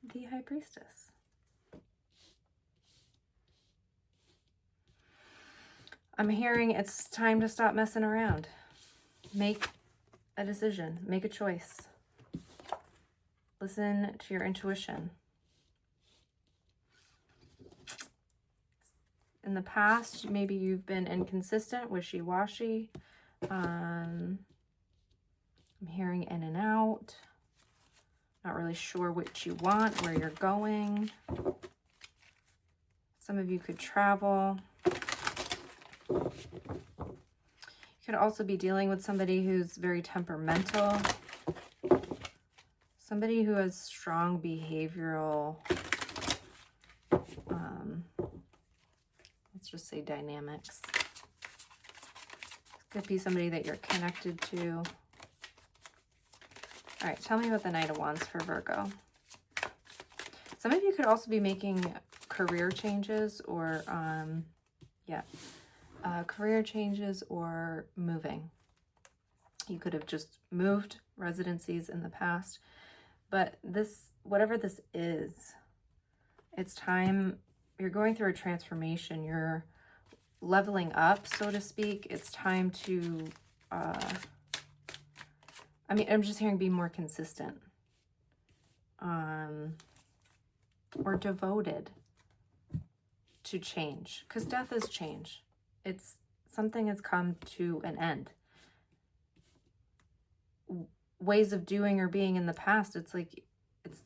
The High Priestess. I'm hearing it's time to stop messing around. Make a decision. Make a choice. Listen to your intuition. In the past, maybe you've been inconsistent, wishy-washy. I'm hearing in and out. Not really sure what you want, where you're going. Some of you could travel. You could also be dealing with somebody who's very temperamental. Somebody who has strong behavioral, let's just say dynamics. Could be somebody that you're connected to. All right, tell me about the Knight of Wands for Virgo. Some of you could also be making career changes or, career changes or moving. You could have just moved residencies in the past, but this, whatever this is, it's time. You're going through a transformation. You're leveling up, so to speak. It's time to, I'm just hearing be more consistent, or devoted to change, because death is change. It's something that's come to an end. Ways of doing or being in the past, it's like, it's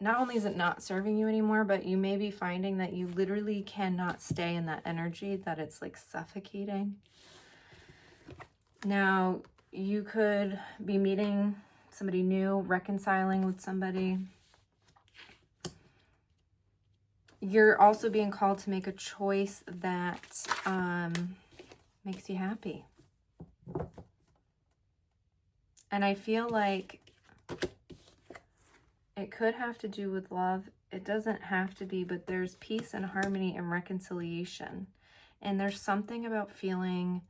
not only is it not serving you anymore, but you may be finding that you literally cannot stay in that energy, that it's like suffocating. Now, you could be meeting somebody new, reconciling with somebody. You're also being called to make a choice that makes you happy. And I feel like it could have to do with love. It doesn't have to be, but there's peace and harmony and reconciliation. And there's something about feeling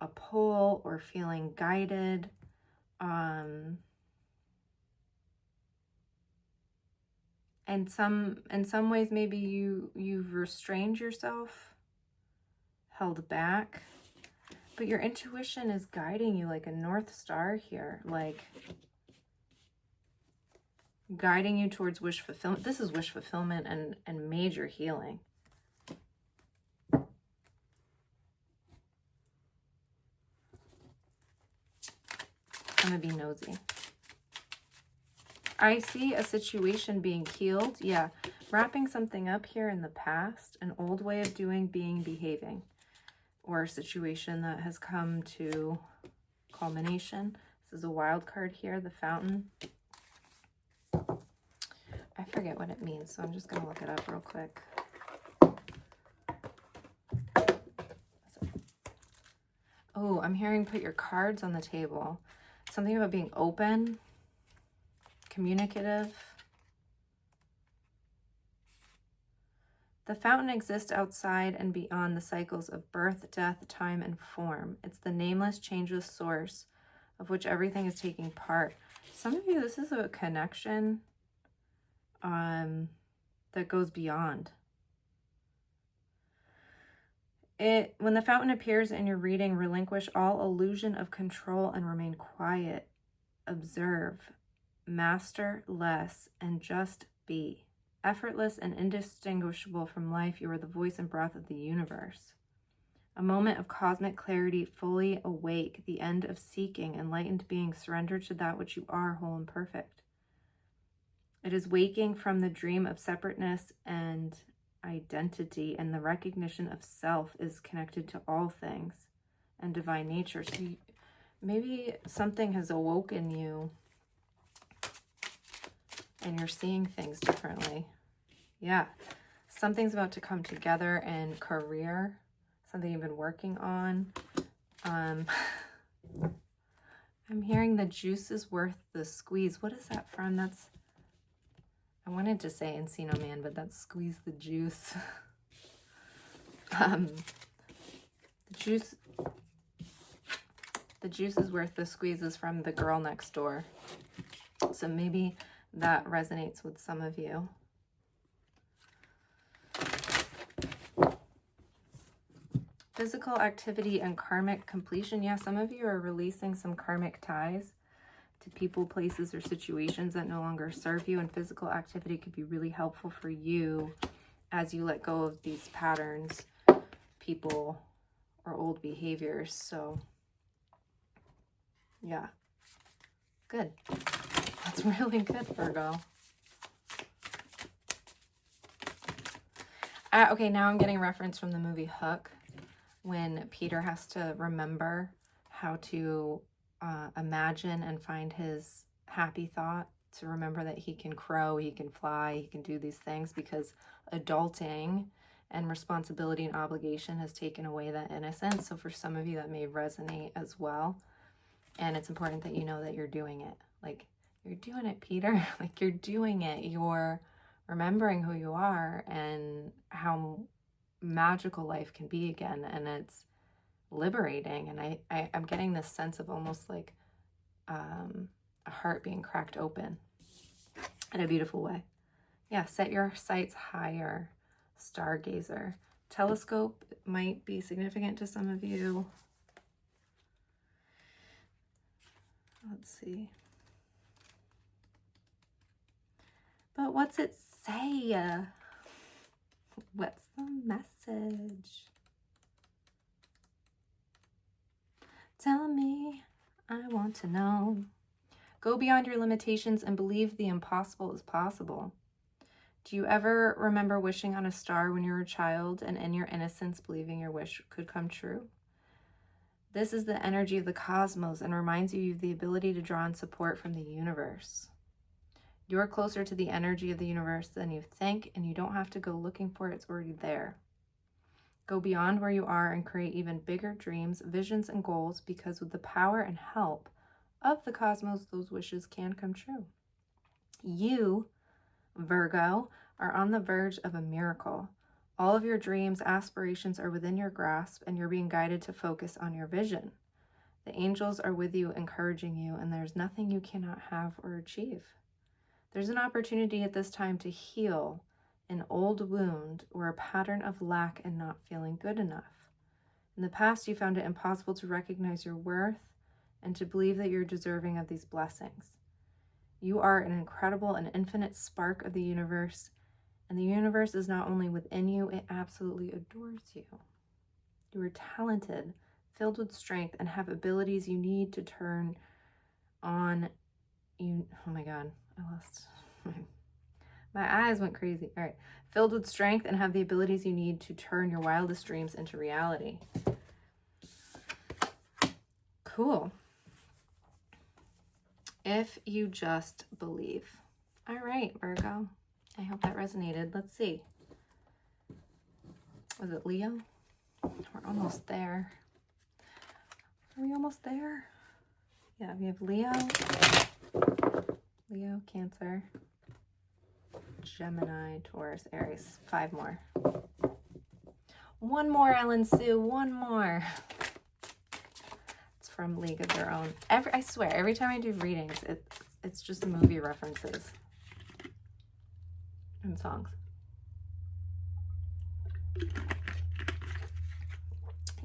a pull or feeling guided. And in some ways, maybe you've restrained yourself, held back, but your intuition is guiding you like a North Star here, like guiding you towards wish fulfillment. This is wish fulfillment and major healing. I'm gonna be nosy. I see a situation being healed. Yeah, wrapping something up here in the past, an old way of doing, being, behaving, or a situation that has come to culmination. This is a wild card here, the Fountain. I forget what it means, so I'm just going to look it up real quick. Oh, I'm hearing put your cards on the table. Something about being open, communicative. The fountain exists outside and beyond the cycles of birth, death, time, and form. It's the nameless, changeless source of which everything is taking part. Some of you, this is a connection that goes beyond. When the fountain appears in your reading, relinquish all illusion of control and remain quiet. Observe, master less, and just be. Effortless and indistinguishable from life, you are the voice and breath of the universe. A moment of cosmic clarity, fully awake, the end of seeking, enlightened being, surrendered to that which you are, whole and perfect. It is waking from the dream of separateness and identity, and the recognition of self is connected to all things and divine nature. So maybe something has awoken you and you're seeing things differently. Yeah, something's about to come together in career, something you've been working on. I'm hearing the juice is worth the squeeze. What is that from? I wanted to say Encino Man, but that's squeeze the juice. The juice is worth the squeeze is from The Girl Next Door. So maybe that resonates with some of you. Physical activity and karmic completion. Yeah, some of you are releasing some karmic ties to people, places, or situations that no longer serve you, and physical activity could be really helpful for you as you let go of these patterns, people, or old behaviors. So yeah, good. That's really good, Virgo. Okay, now I'm getting a reference from the movie Hook, when Peter has to remember how to imagine and find his happy thought, to remember that he can crow, he can fly, he can do these things, because adulting and responsibility and obligation has taken away that innocence. So for some of you, that may resonate as well. And it's important that you know that you're doing it. Like, you're doing it, Peter. Like, you're doing it. You're remembering who you are and how magical life can be again. And it's liberating. And I'm getting this sense of almost like a heart being cracked open in a beautiful way. Yeah, set your sights higher, stargazer. Telescope might be significant to some of you. Let's see. But what's it say? What's the message? Tell me, I want to know. Go beyond your limitations and believe the impossible is possible. Do you ever remember wishing on a star when you were a child and in your innocence believing your wish could come true? This is the energy of the cosmos and reminds you of the ability to draw on support from the universe. You're closer to the energy of the universe than you think, and you don't have to go looking for it. It's already there. Go beyond where you are and create even bigger dreams, visions, and goals, because with the power and help of the cosmos, those wishes can come true. You, Virgo, are on the verge of a miracle. All of your dreams, aspirations are within your grasp, and you're being guided to focus on your vision. The angels are with you, encouraging you, and there's nothing you cannot have or achieve. There's an opportunity at this time to heal an old wound or a pattern of lack and not feeling good enough. In the past, you found it impossible to recognize your worth and to believe that you're deserving of these blessings. You are an incredible and infinite spark of the universe, and the universe is not only within you, it absolutely adores you. You are talented, filled with strength, and have abilities you need to turn on you. Oh my God, I lost my eyes went crazy. All right. Filled with strength and have the abilities you need to turn your wildest dreams into reality. Cool. If you just believe. All right, Virgo. I hope that resonated. Let's see. Was it Leo? We're almost there. Are we almost there? Yeah, we have Leo, Cancer, Gemini, Taurus, Aries. 5 more. 1 more, Ellen Sue. 1 more. It's from League of Their Own. I swear, every time I do readings, it's just movie references and songs.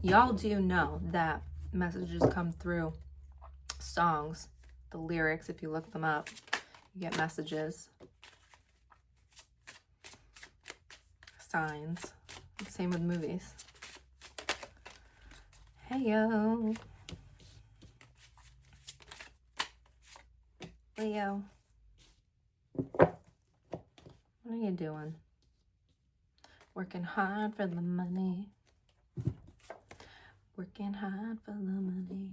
Y'all do know that messages come through songs, the lyrics, if you look them up, you get messages, signs. Same with movies. Hey yo, Leo, what are you doing? Working hard for the money. Working hard for the money.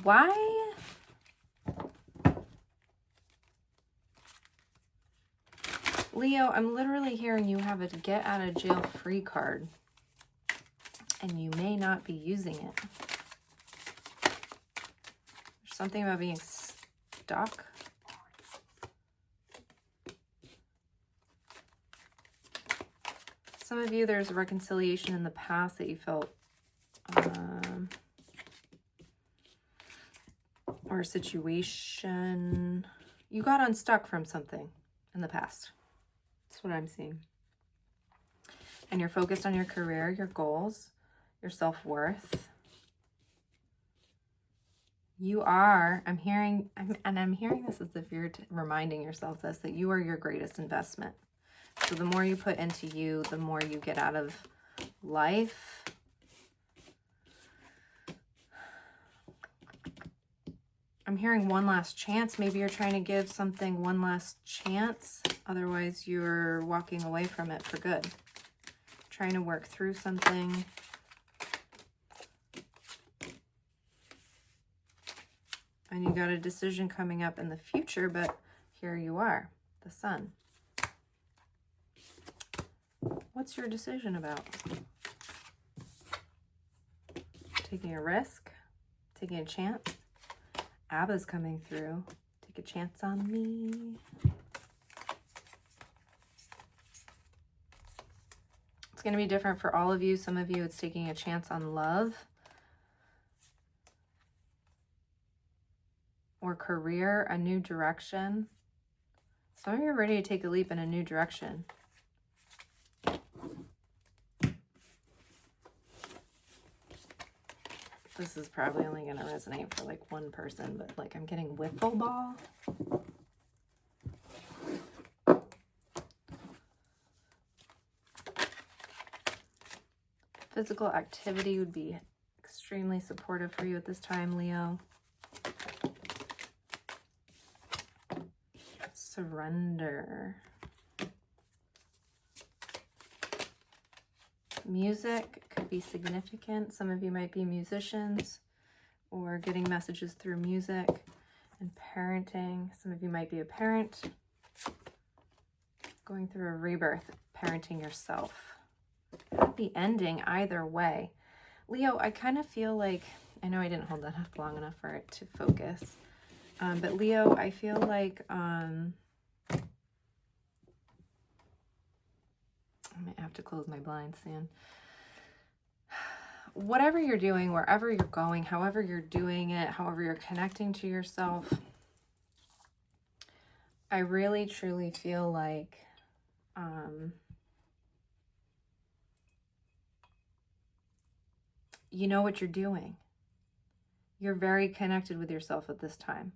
Why? Leo, I'm literally hearing you have a get out of jail free card. And you may not be using it. There's something about being stuck. Some of you, there's a reconciliation in the past that you felt, or a situation. You got unstuck from something in the past. That's what I'm seeing. And you're focused on your career, your goals, your self-worth. You are, I'm hearing this as if you're reminding yourself this, that you are your greatest investment. So the more you put into you, the more you get out of life. I'm hearing one last chance. Maybe you're trying to give something one last chance. Otherwise, you're walking away from it for good. Trying to work through something. And you got a decision coming up in the future, but here you are, the Sun. What's your decision about? Taking a risk? Taking a chance? ABBA's coming through. Take a chance on me. It's going to be different for all of you. Some of you, it's taking a chance on love or career, a new direction. Some of you are ready to take a leap in a new direction. This is probably only going to resonate for like one person, but like I'm getting wiffle ball. Physical activity would be extremely supportive for you at this time, Leo. Surrender. Music could be significant. Some of you might be musicians or getting messages through music. And parenting. Some of you might be a parent going through a rebirth, parenting yourself. Happy ending either way. Leo, I kind of feel like, I know I didn't hold that up long enough for it to focus. But Leo, I feel like I might have to close my blinds soon. Whatever you're doing, wherever you're going, however you're doing it, however you're connecting to yourself, I really truly feel like you know what you're doing. You're very connected with yourself at this time.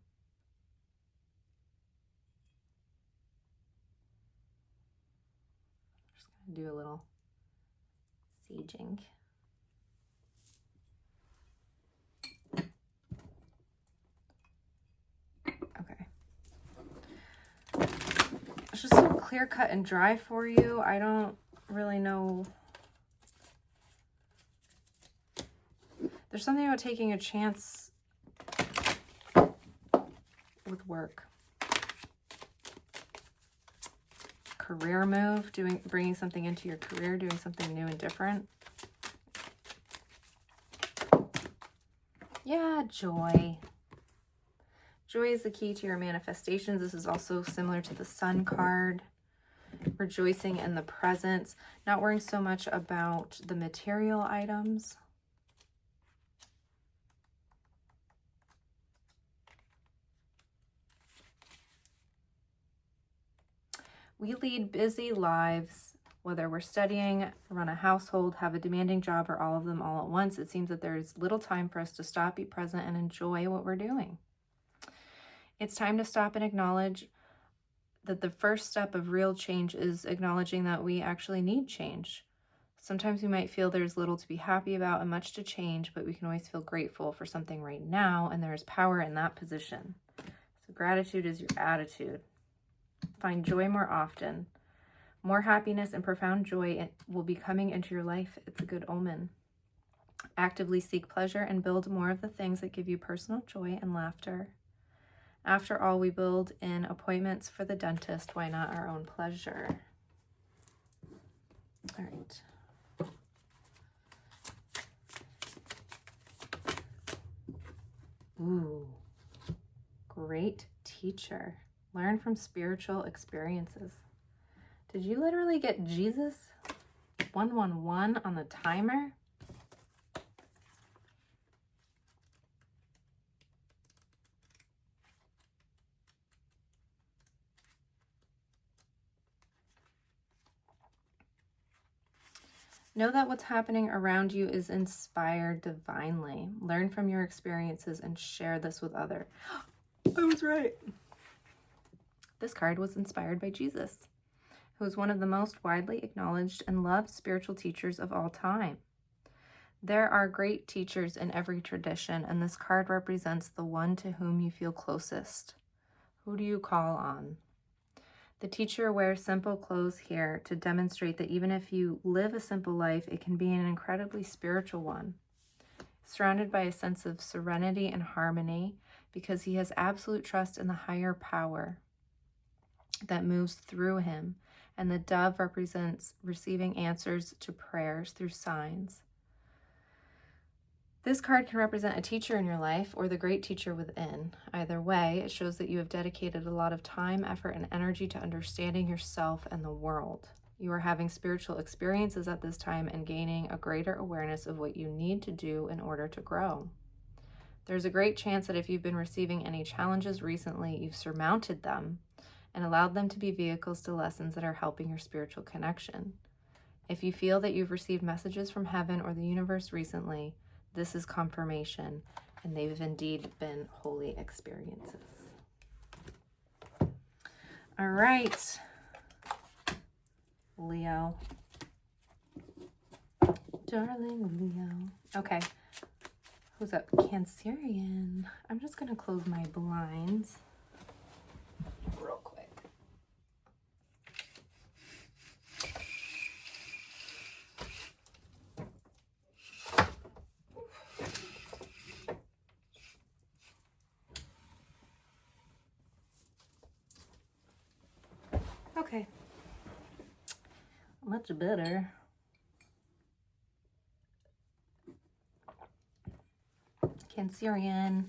Just gonna do a little saging. Okay. It's just so clear cut and dry for you. I don't really know. There's something about taking a chance with work. Career move, bringing something into your career, doing something new and different. Yeah, joy. Joy is the key to your manifestations. This is also similar to the Sun card. Rejoicing in the presence, not worrying so much about the material items. We lead busy lives, whether we're studying, run a household, have a demanding job, or all of them all at once. It seems that there's little time for us to stop, be present, and enjoy what we're doing. It's time to stop and acknowledge that the first step of real change is acknowledging that we actually need change. Sometimes we might feel there's little to be happy about and much to change, but we can always feel grateful for something right now, and there is power in that position. So gratitude is your attitude. Find joy more often. More happiness and profound joy will be coming into your life. It's a good omen. Actively seek pleasure and build more of the things that give you personal joy and laughter. After all, we build in appointments for the dentist. Why not our own pleasure? All right. Ooh, great teacher. Learn from spiritual experiences. Did you literally get Jesus 111 on the timer? Know that what's happening around you is inspired divinely. Learn from your experiences and share this with others. I was right. This card was inspired by Jesus, who is one of the most widely acknowledged and loved spiritual teachers of all time. There are great teachers in every tradition, and this card represents the one to whom you feel closest. Who do you call on? The teacher wears simple clothes here to demonstrate that even if you live a simple life, it can be an incredibly spiritual one. Surrounded by a sense of serenity and harmony, because he has absolute trust in the higher power that moves through him, and the dove represents receiving answers to prayers through signs. This card can represent a teacher in your life or the great teacher within. Either way, it shows that you have dedicated a lot of time, effort, and energy to understanding yourself and the world. You are having spiritual experiences at this time and gaining a greater awareness of what you need to do in order to grow. There's a great chance that if you've been receiving any challenges recently, you've surmounted them and allowed them to be vehicles to lessons that are helping your spiritual connection. If you feel that you've received messages from heaven or the universe recently, this is confirmation, and they've indeed been holy experiences. All right, Leo. Darling Leo. Okay, who's up? Cancerian. I'm just going to close my blinds real quick. Okay, much better. Cancerian.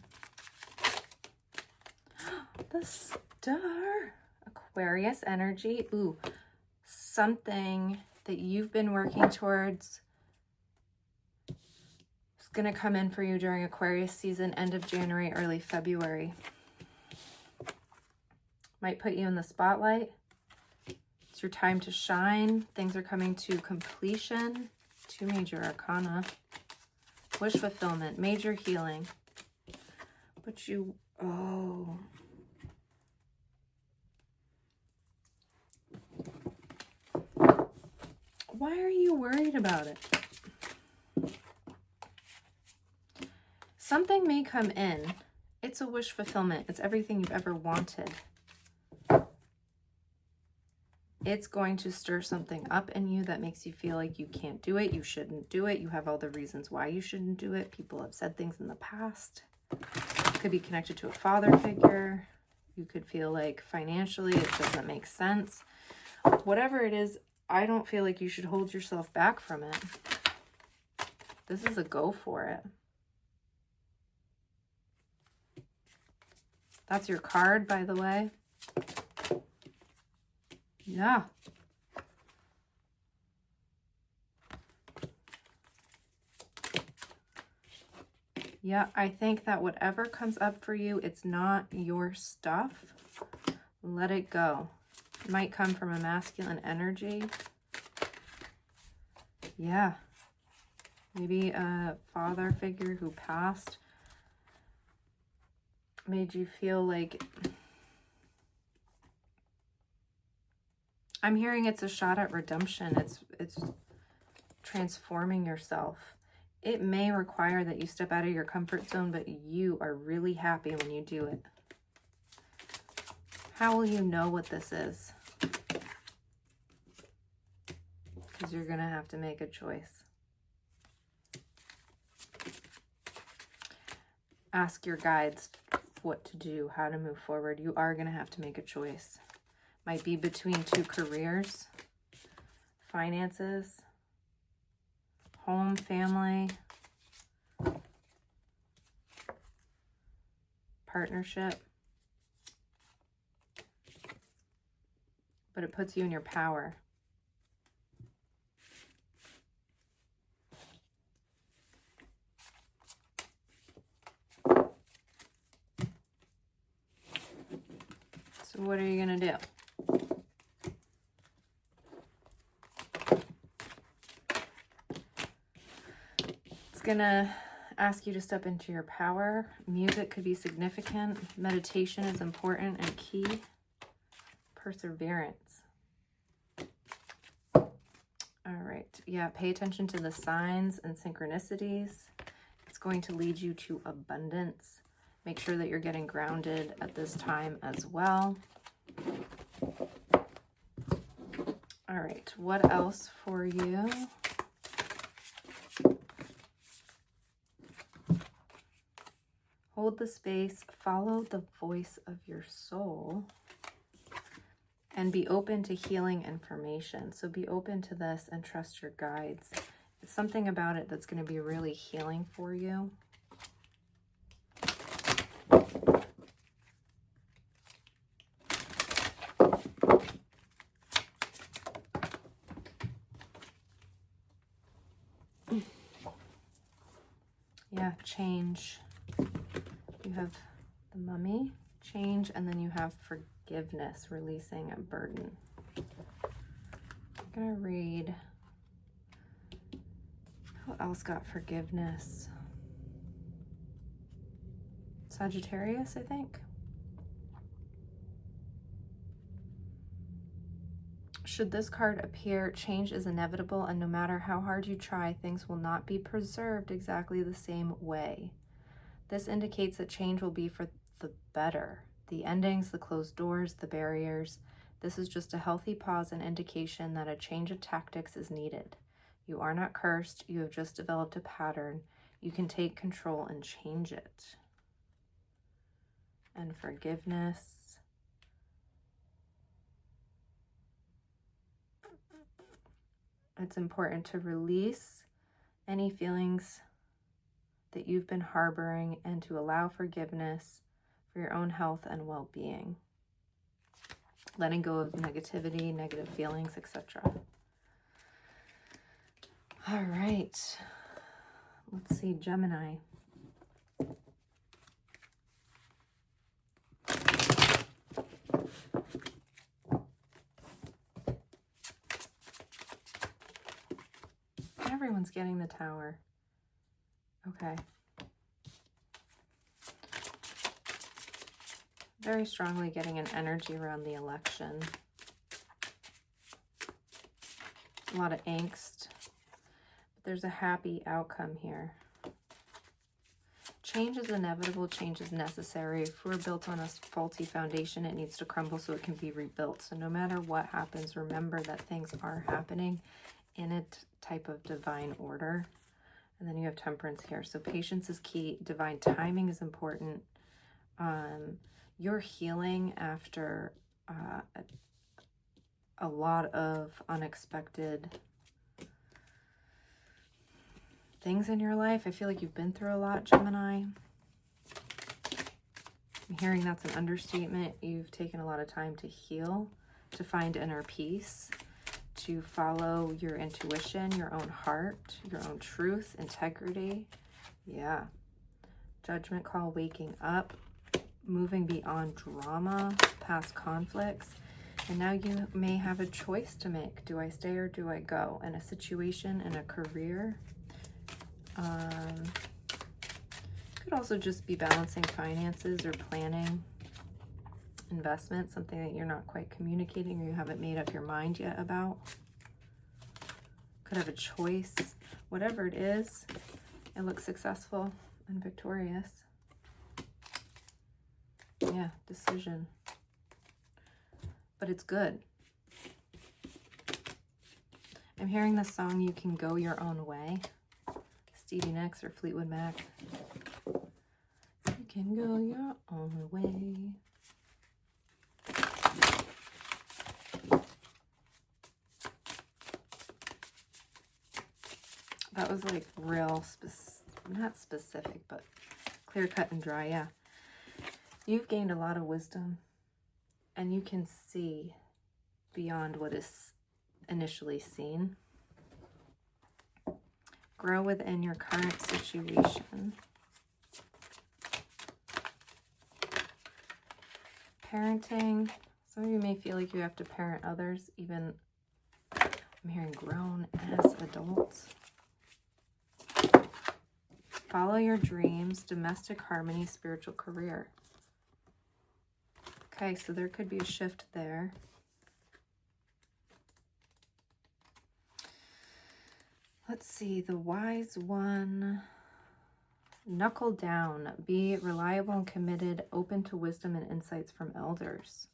The star. Aquarius energy. Ooh, something that you've been working towards is going to come in for you during Aquarius season, end of January, early February. Might put you in the spotlight. It's your time to shine. Things are coming to completion. 2 major arcana. Wish fulfillment, major healing. But you, oh. Why are you worried about it? Something may come in. It's a wish fulfillment. It's everything you've ever wanted. It's going to stir something up in you that makes you feel like you can't do it, you shouldn't do it, you have all the reasons why you shouldn't do it. People have said things in the past. It could be connected to a father figure. You could feel like financially it doesn't make sense. Whatever it is, I don't feel like you should hold yourself back from it. This is a go for it. That's your card, by the way. Yeah. Yeah, I think that whatever comes up for you, it's not your stuff. Let it go. It might come from a masculine energy. Yeah. Maybe a father figure who passed made you feel like... I'm hearing it's a shot at redemption. It's transforming yourself. It may require that you step out of your comfort zone, but you are really happy when you do it. How will you know what this is? Because you're going to have to make a choice. Ask your guides what to do, how to move forward. You are going to have to make a choice. Might be between two careers, finances, home, family, partnership. But it puts you in your power. So what are you going to do? It's going to ask you to step into your power. Music could be significant. Meditation is important and key. Perseverance. All right. Yeah, pay attention to the signs and synchronicities. It's going to lead you to abundance. Make sure that you're getting grounded at this time as well. All right. What else for you? Hold the space, follow the voice of your soul, and be open to healing information. So be open to this and trust your guides. It's something about it that's going to be really healing for you. Yeah, change. You have the Mummy, change, and then you have forgiveness, releasing a burden. I'm gonna read who else got forgiveness. Sagittarius, I think. Should this card appear, change is inevitable, and no matter how hard you try, things will not be preserved exactly the same way. This indicates that change will be for the better. The endings, the closed doors, the barriers. This is just a healthy pause and indication that a change of tactics is needed. You are not cursed. You have just developed a pattern. You can take control and change it. And forgiveness. It's important to release any feelings that you've been harboring and to allow forgiveness for your own health and well-being. Letting go of negativity, negative feelings, etc. All right. Let's see, Gemini. Everyone's getting the Tower. Okay. Very strongly getting an energy around the election. A lot of angst. But there's a happy outcome here. Change is inevitable. Change is necessary. If we're built on a faulty foundation, it needs to crumble so it can be rebuilt. So no matter what happens, remember that things are happening in a type of divine order. And then you have Temperance here. So patience is key. Divine timing is important. you're healing after a lot of unexpected things in your life. I feel like you've been through a lot, Gemini. I'm hearing that's an understatement. You've taken a lot of time to heal, to find inner peace, to follow your intuition, your own heart, your own truth, integrity. Yeah. Judgment call, waking up, moving beyond drama, past conflicts. And now you may have a choice to make. Do I stay or do I go? In a situation, in a career. Could also just be balancing finances or planning investment, something that you're not quite communicating or you haven't made up your mind yet about. Could have a choice. Whatever it is, it looks successful and victorious. Yeah, decision. But it's good. I'm hearing the song You Can Go Your Own Way. Stevie Nicks or Fleetwood Mac. You can go your own way. That was like real, not specific, but clear cut and dry, yeah. You've gained a lot of wisdom and you can see beyond what is initially seen. Grow within your current situation. Parenting. Some of you may feel like you have to parent others, even I'm hearing grown as adults. Follow your dreams, domestic harmony, spiritual career. Okay, so there could be a shift there. Let's see, the wise one. Knuckle down. Be reliable and committed, open to wisdom and insights from elders.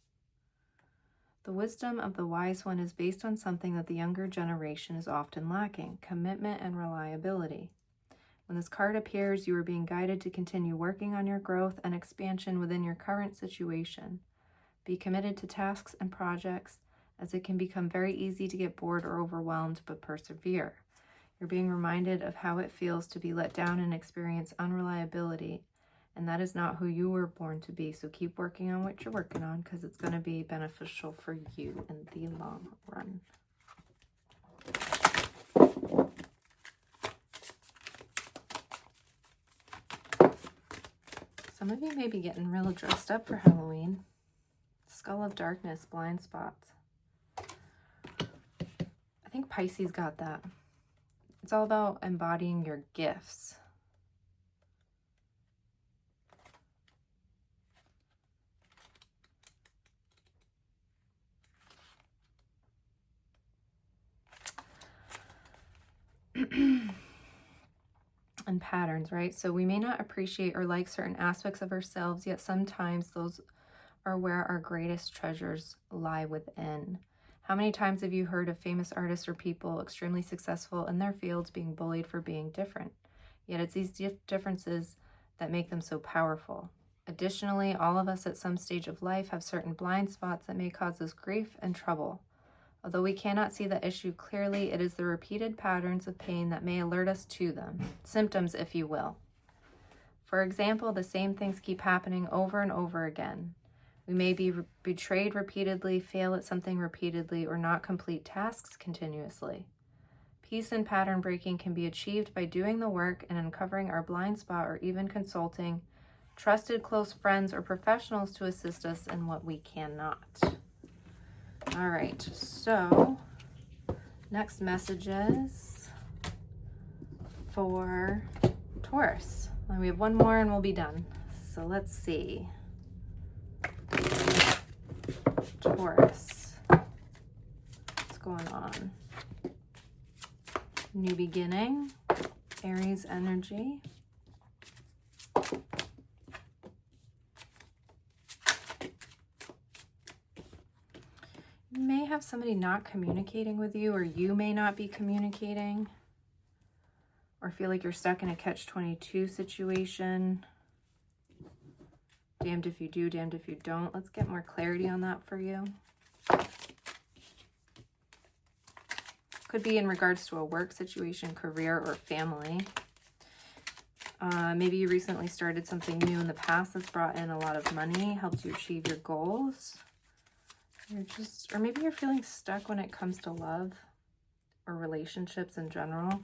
The wisdom of the wise one is based on something that the younger generation is often lacking: commitment and reliability. When this card appears, you are being guided to continue working on your growth and expansion within your current situation. Be committed to tasks and projects, as it can become very easy to get bored or overwhelmed, but persevere. You're being reminded of how it feels to be let down and experience unreliability, and that is not who you were born to be. So keep working on what you're working on, because it's going to be beneficial for you in the long run. Some of you may be getting real dressed up for Halloween. Skull of darkness, blind spots. I think Pisces got that. It's all about embodying your gifts. And patterns, right? So we may not appreciate or like certain aspects of ourselves, yet sometimes those are where our greatest treasures lie within. How many times have you heard of famous artists or people extremely successful in their fields being bullied for being different? Yet it's these differences that make them so powerful. Additionally, all of us at some stage of life have certain blind spots that may cause us grief and trouble. Although we cannot see the issue clearly, it is the repeated patterns of pain that may alert us to them. Symptoms, if you will. For example, the same things keep happening over and over again. We may be betrayed repeatedly, fail at something repeatedly, or not complete tasks continuously. Peace and pattern breaking can be achieved by doing the work and uncovering our blind spot, or even consulting trusted close friends or professionals to assist us in what we cannot. All right, so next messages for Taurus. And we have one more and we'll be done. So let's see. Taurus. What's going on? New beginning. Aries energy. You may have somebody not communicating with you, or you may not be communicating, or feel like you're stuck in a catch-22 situation. Damned if you do, damned if you don't. Let's get more clarity on that for you. Could be in regards to a work situation, career, or family. Maybe you recently started something new in the past that's brought in a lot of money, helped you achieve your goals. Or maybe you're feeling stuck when it comes to love or relationships in general.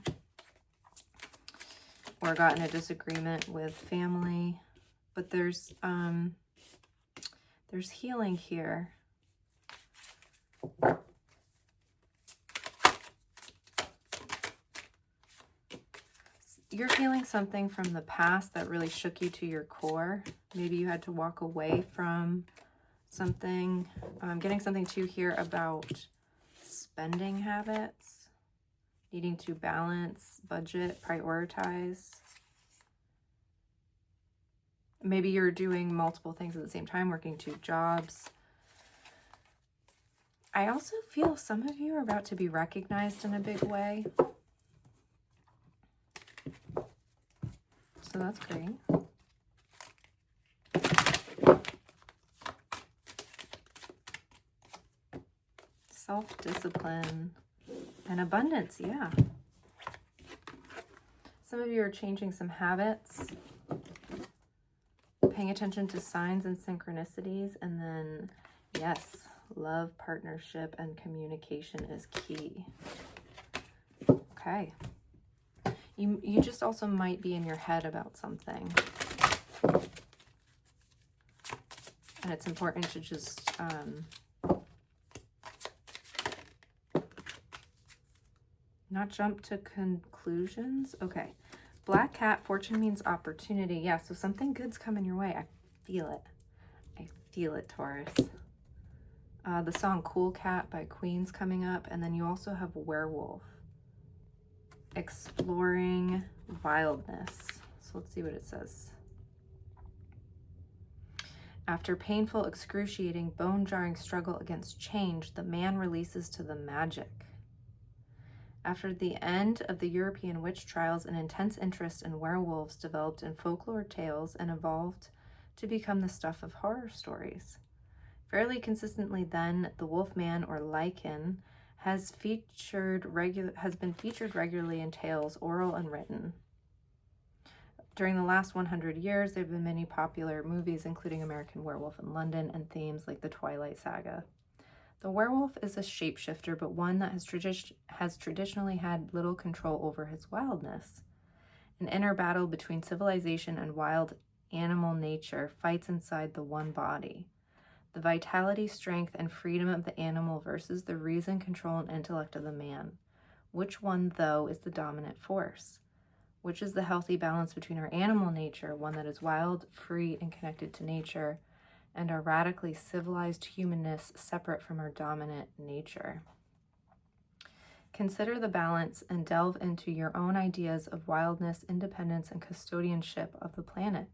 Or got in a disagreement with family. But there's healing here. You're healing something from the past that really shook you to your core. Maybe you had to walk away from something. I'm getting something too here about spending habits, needing to balance, budget, prioritize. Maybe you're doing multiple things at the same time, working 2 jobs. I also feel some of you are about to be recognized in a big way. So that's great. Self-discipline and abundance, yeah. Some of you are changing some habits, paying attention to signs and synchronicities, and then, yes, love, partnership, and communication is key. Okay. You just also might be in your head about something. And it's important to just not jump to conclusions. Okay. Black cat, fortune means opportunity. Yeah, so something good's coming your way. I feel it. I feel it, Taurus. The song Cool Cat by Queen's coming up. And then you also have Werewolf. Exploring wildness. So let's see what it says. After painful, excruciating, bone-jarring struggle against change, the man releases to the magic. After the end of the European witch trials, an intense interest in werewolves developed in folklore tales and evolved to become the stuff of horror stories. Fairly consistently then, the wolfman or lichen has been featured regularly in tales, oral and written. During the last 100 years, there have been many popular movies, including American Werewolf in London, and themes like the Twilight Saga. The werewolf is a shapeshifter, but one that has traditionally had little control over his wildness. An inner battle between civilization and wild animal nature fights inside the one body. The vitality, strength, and freedom of the animal versus the reason, control, and intellect of the man. Which one, though, is the dominant force? Which is the healthy balance between our animal nature, one that is wild, free, and connected to nature, and our radically civilized humanness separate from our dominant nature? Consider the balance and delve into your own ideas of wildness, independence, and custodianship of the planet.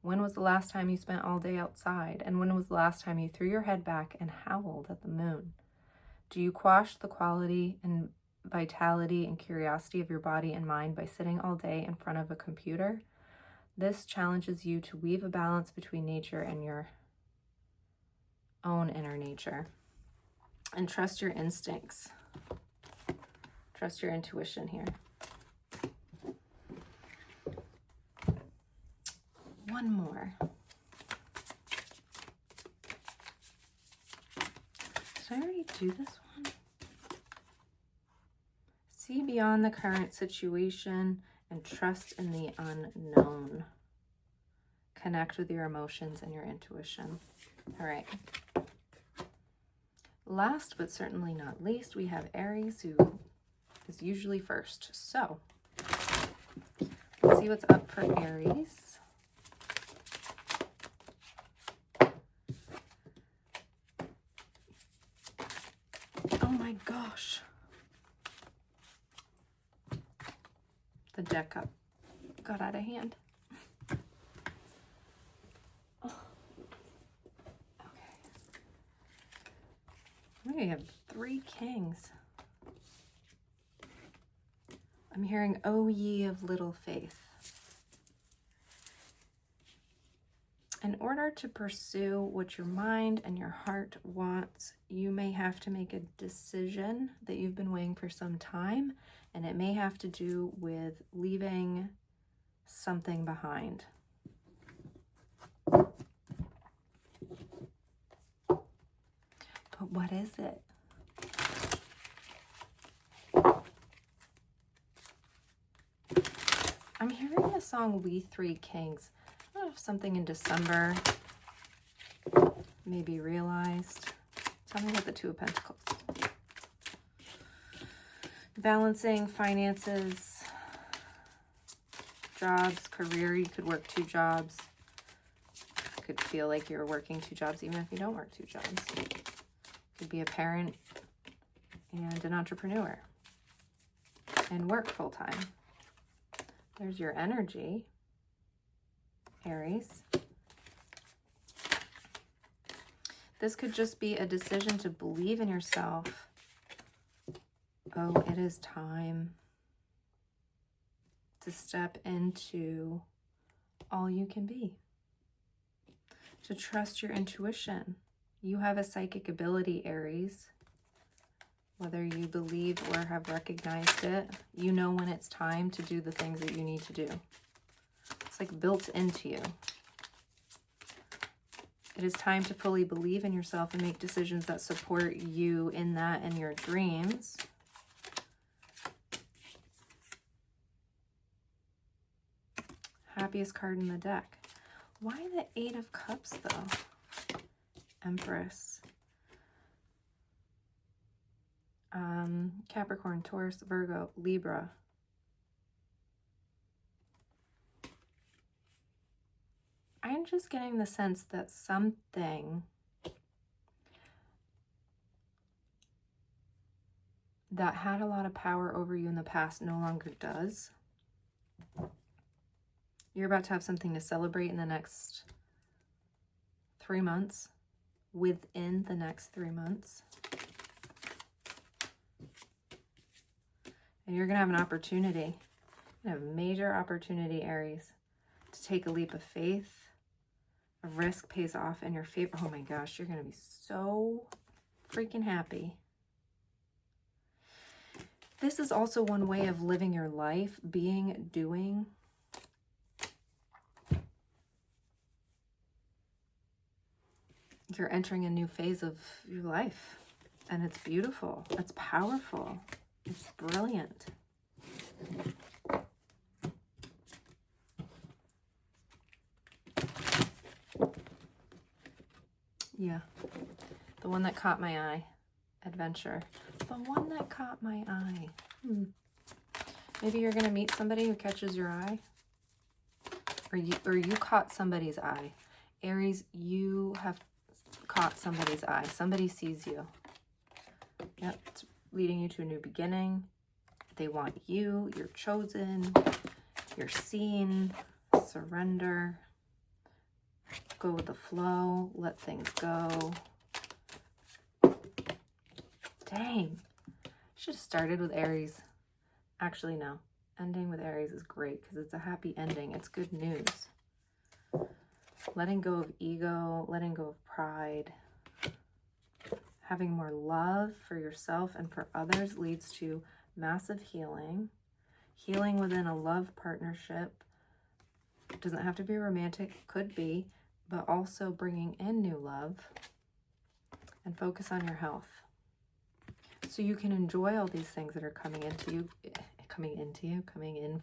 When was the last time you spent all day outside? And when was the last time you threw your head back and howled at the moon? Do you quash the quality and vitality and curiosity of your body and mind by sitting all day in front of a computer? This challenges you to weave a balance between nature and your own inner nature. And trust your instincts. Trust your intuition here. One more. Did I already do this one? See beyond the current situation and trust in the unknown. Connect with your emotions and your intuition. All right. Last but certainly not least, we have Aries, who is usually first. So let's see what's up for Aries. Oh my gosh. The deck got out of hand. Oh. Okay. We have 3 kings. I'm hearing, "O ye of little faith." In order to pursue what your mind and your heart wants, you may have to make a decision that you've been weighing for some time, and it may have to do with leaving something behind. But what is it? I'm hearing the song We Three Kings. I don't know if something in December may be realized. Tell me about the Two of Pentacles. Balancing finances, jobs, career. You could work 2 jobs. You could feel like you're working 2 jobs even if you don't work 2 jobs. You could be a parent and an entrepreneur and work full-time. There's your energy, Aries. This could just be a decision to believe in yourself. Oh, it is time to step into all you can be. To trust your intuition. You have a psychic ability, Aries. Whether you believe or have recognized it, you know when it's time to do the things that you need to do. It's like built into you. It is time to fully believe in yourself and make decisions that support you in that and your dreams. Happiest card in the deck. Why the 8 of Cups, though? Empress. Capricorn, Taurus, Virgo, Libra. I'm just getting the sense that something that had a lot of power over you in the past no longer does. You're about to have something to celebrate in the next 3 months, within the next 3 months. And you're going to have an opportunity, a major opportunity, Aries, to take a leap of faith. A risk pays off in your favor. Oh my gosh, you're going to be so freaking happy. This is also one way of living your life, being, doing. You're entering a new phase of your life, and it's beautiful. It's powerful. It's brilliant. Yeah. The one that caught my eye. Adventure. The one that caught my eye. Maybe you're going to meet somebody who catches your eye. Or you caught somebody's eye. Aries, you have caught somebody's eye. Somebody sees you. Yep. It's leading you to a new beginning. They want you. You're chosen. You're seen. Surrender. Go with the flow. Let things go. Dang. Should have started with Aries. Actually, no. Ending with Aries is great because it's a happy ending. It's good news. Letting go of ego. Letting go of pride. Having more love for yourself and for others leads to massive healing. Healing within a love partnership. It doesn't have to be romantic. Could be. But also bringing in new love. And focus on your health. So you can enjoy all these things that are coming in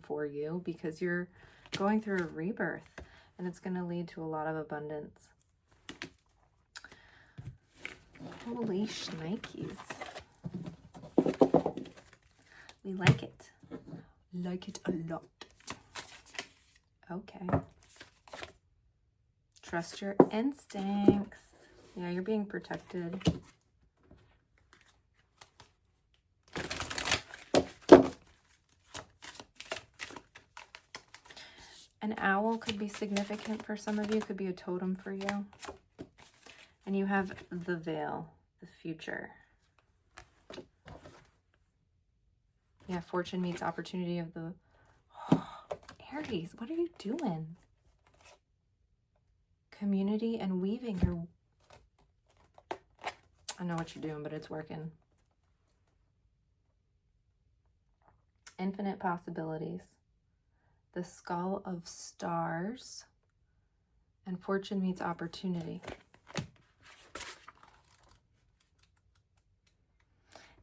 for you, because you're going through a rebirth, and it's going to lead to a lot of abundance. Holy shnikes. We like it. Like it a lot. Okay. Trust your instincts. Yeah, you're being protected. An owl could be significant for some of you, could be a totem for you. And you have the veil, the future. Yeah, fortune meets opportunity of the... Oh, Aries, what are you doing? Community and weaving your... I know what you're doing, but it's working. Infinite possibilities. The Skull of Stars. And fortune meets opportunity.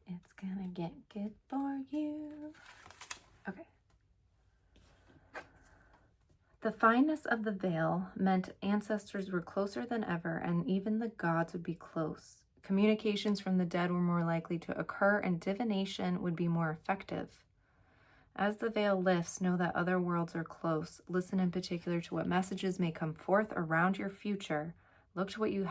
It's gonna get good for you. Okay. The fineness of the veil meant ancestors were closer than ever, and even the gods would be close. Communications from the dead were more likely to occur, and divination would be more effective. As the veil lifts, know that other worlds are close. Listen in particular to what messages may come forth around your future. Look to what you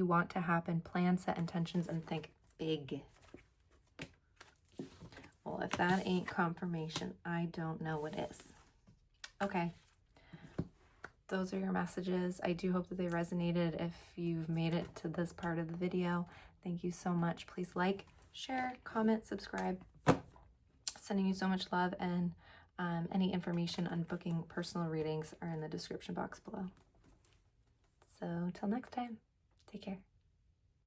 want to happen, plan, set intentions, and think big. Well, if that ain't confirmation, I don't know what is. Okay. Those are your messages. I do hope that they resonated. If you've made it to this part of the video, thank you so much. Please like, share, comment, subscribe. Sending you so much love, and any information on booking personal readings are in the description box below. So till next time, take care.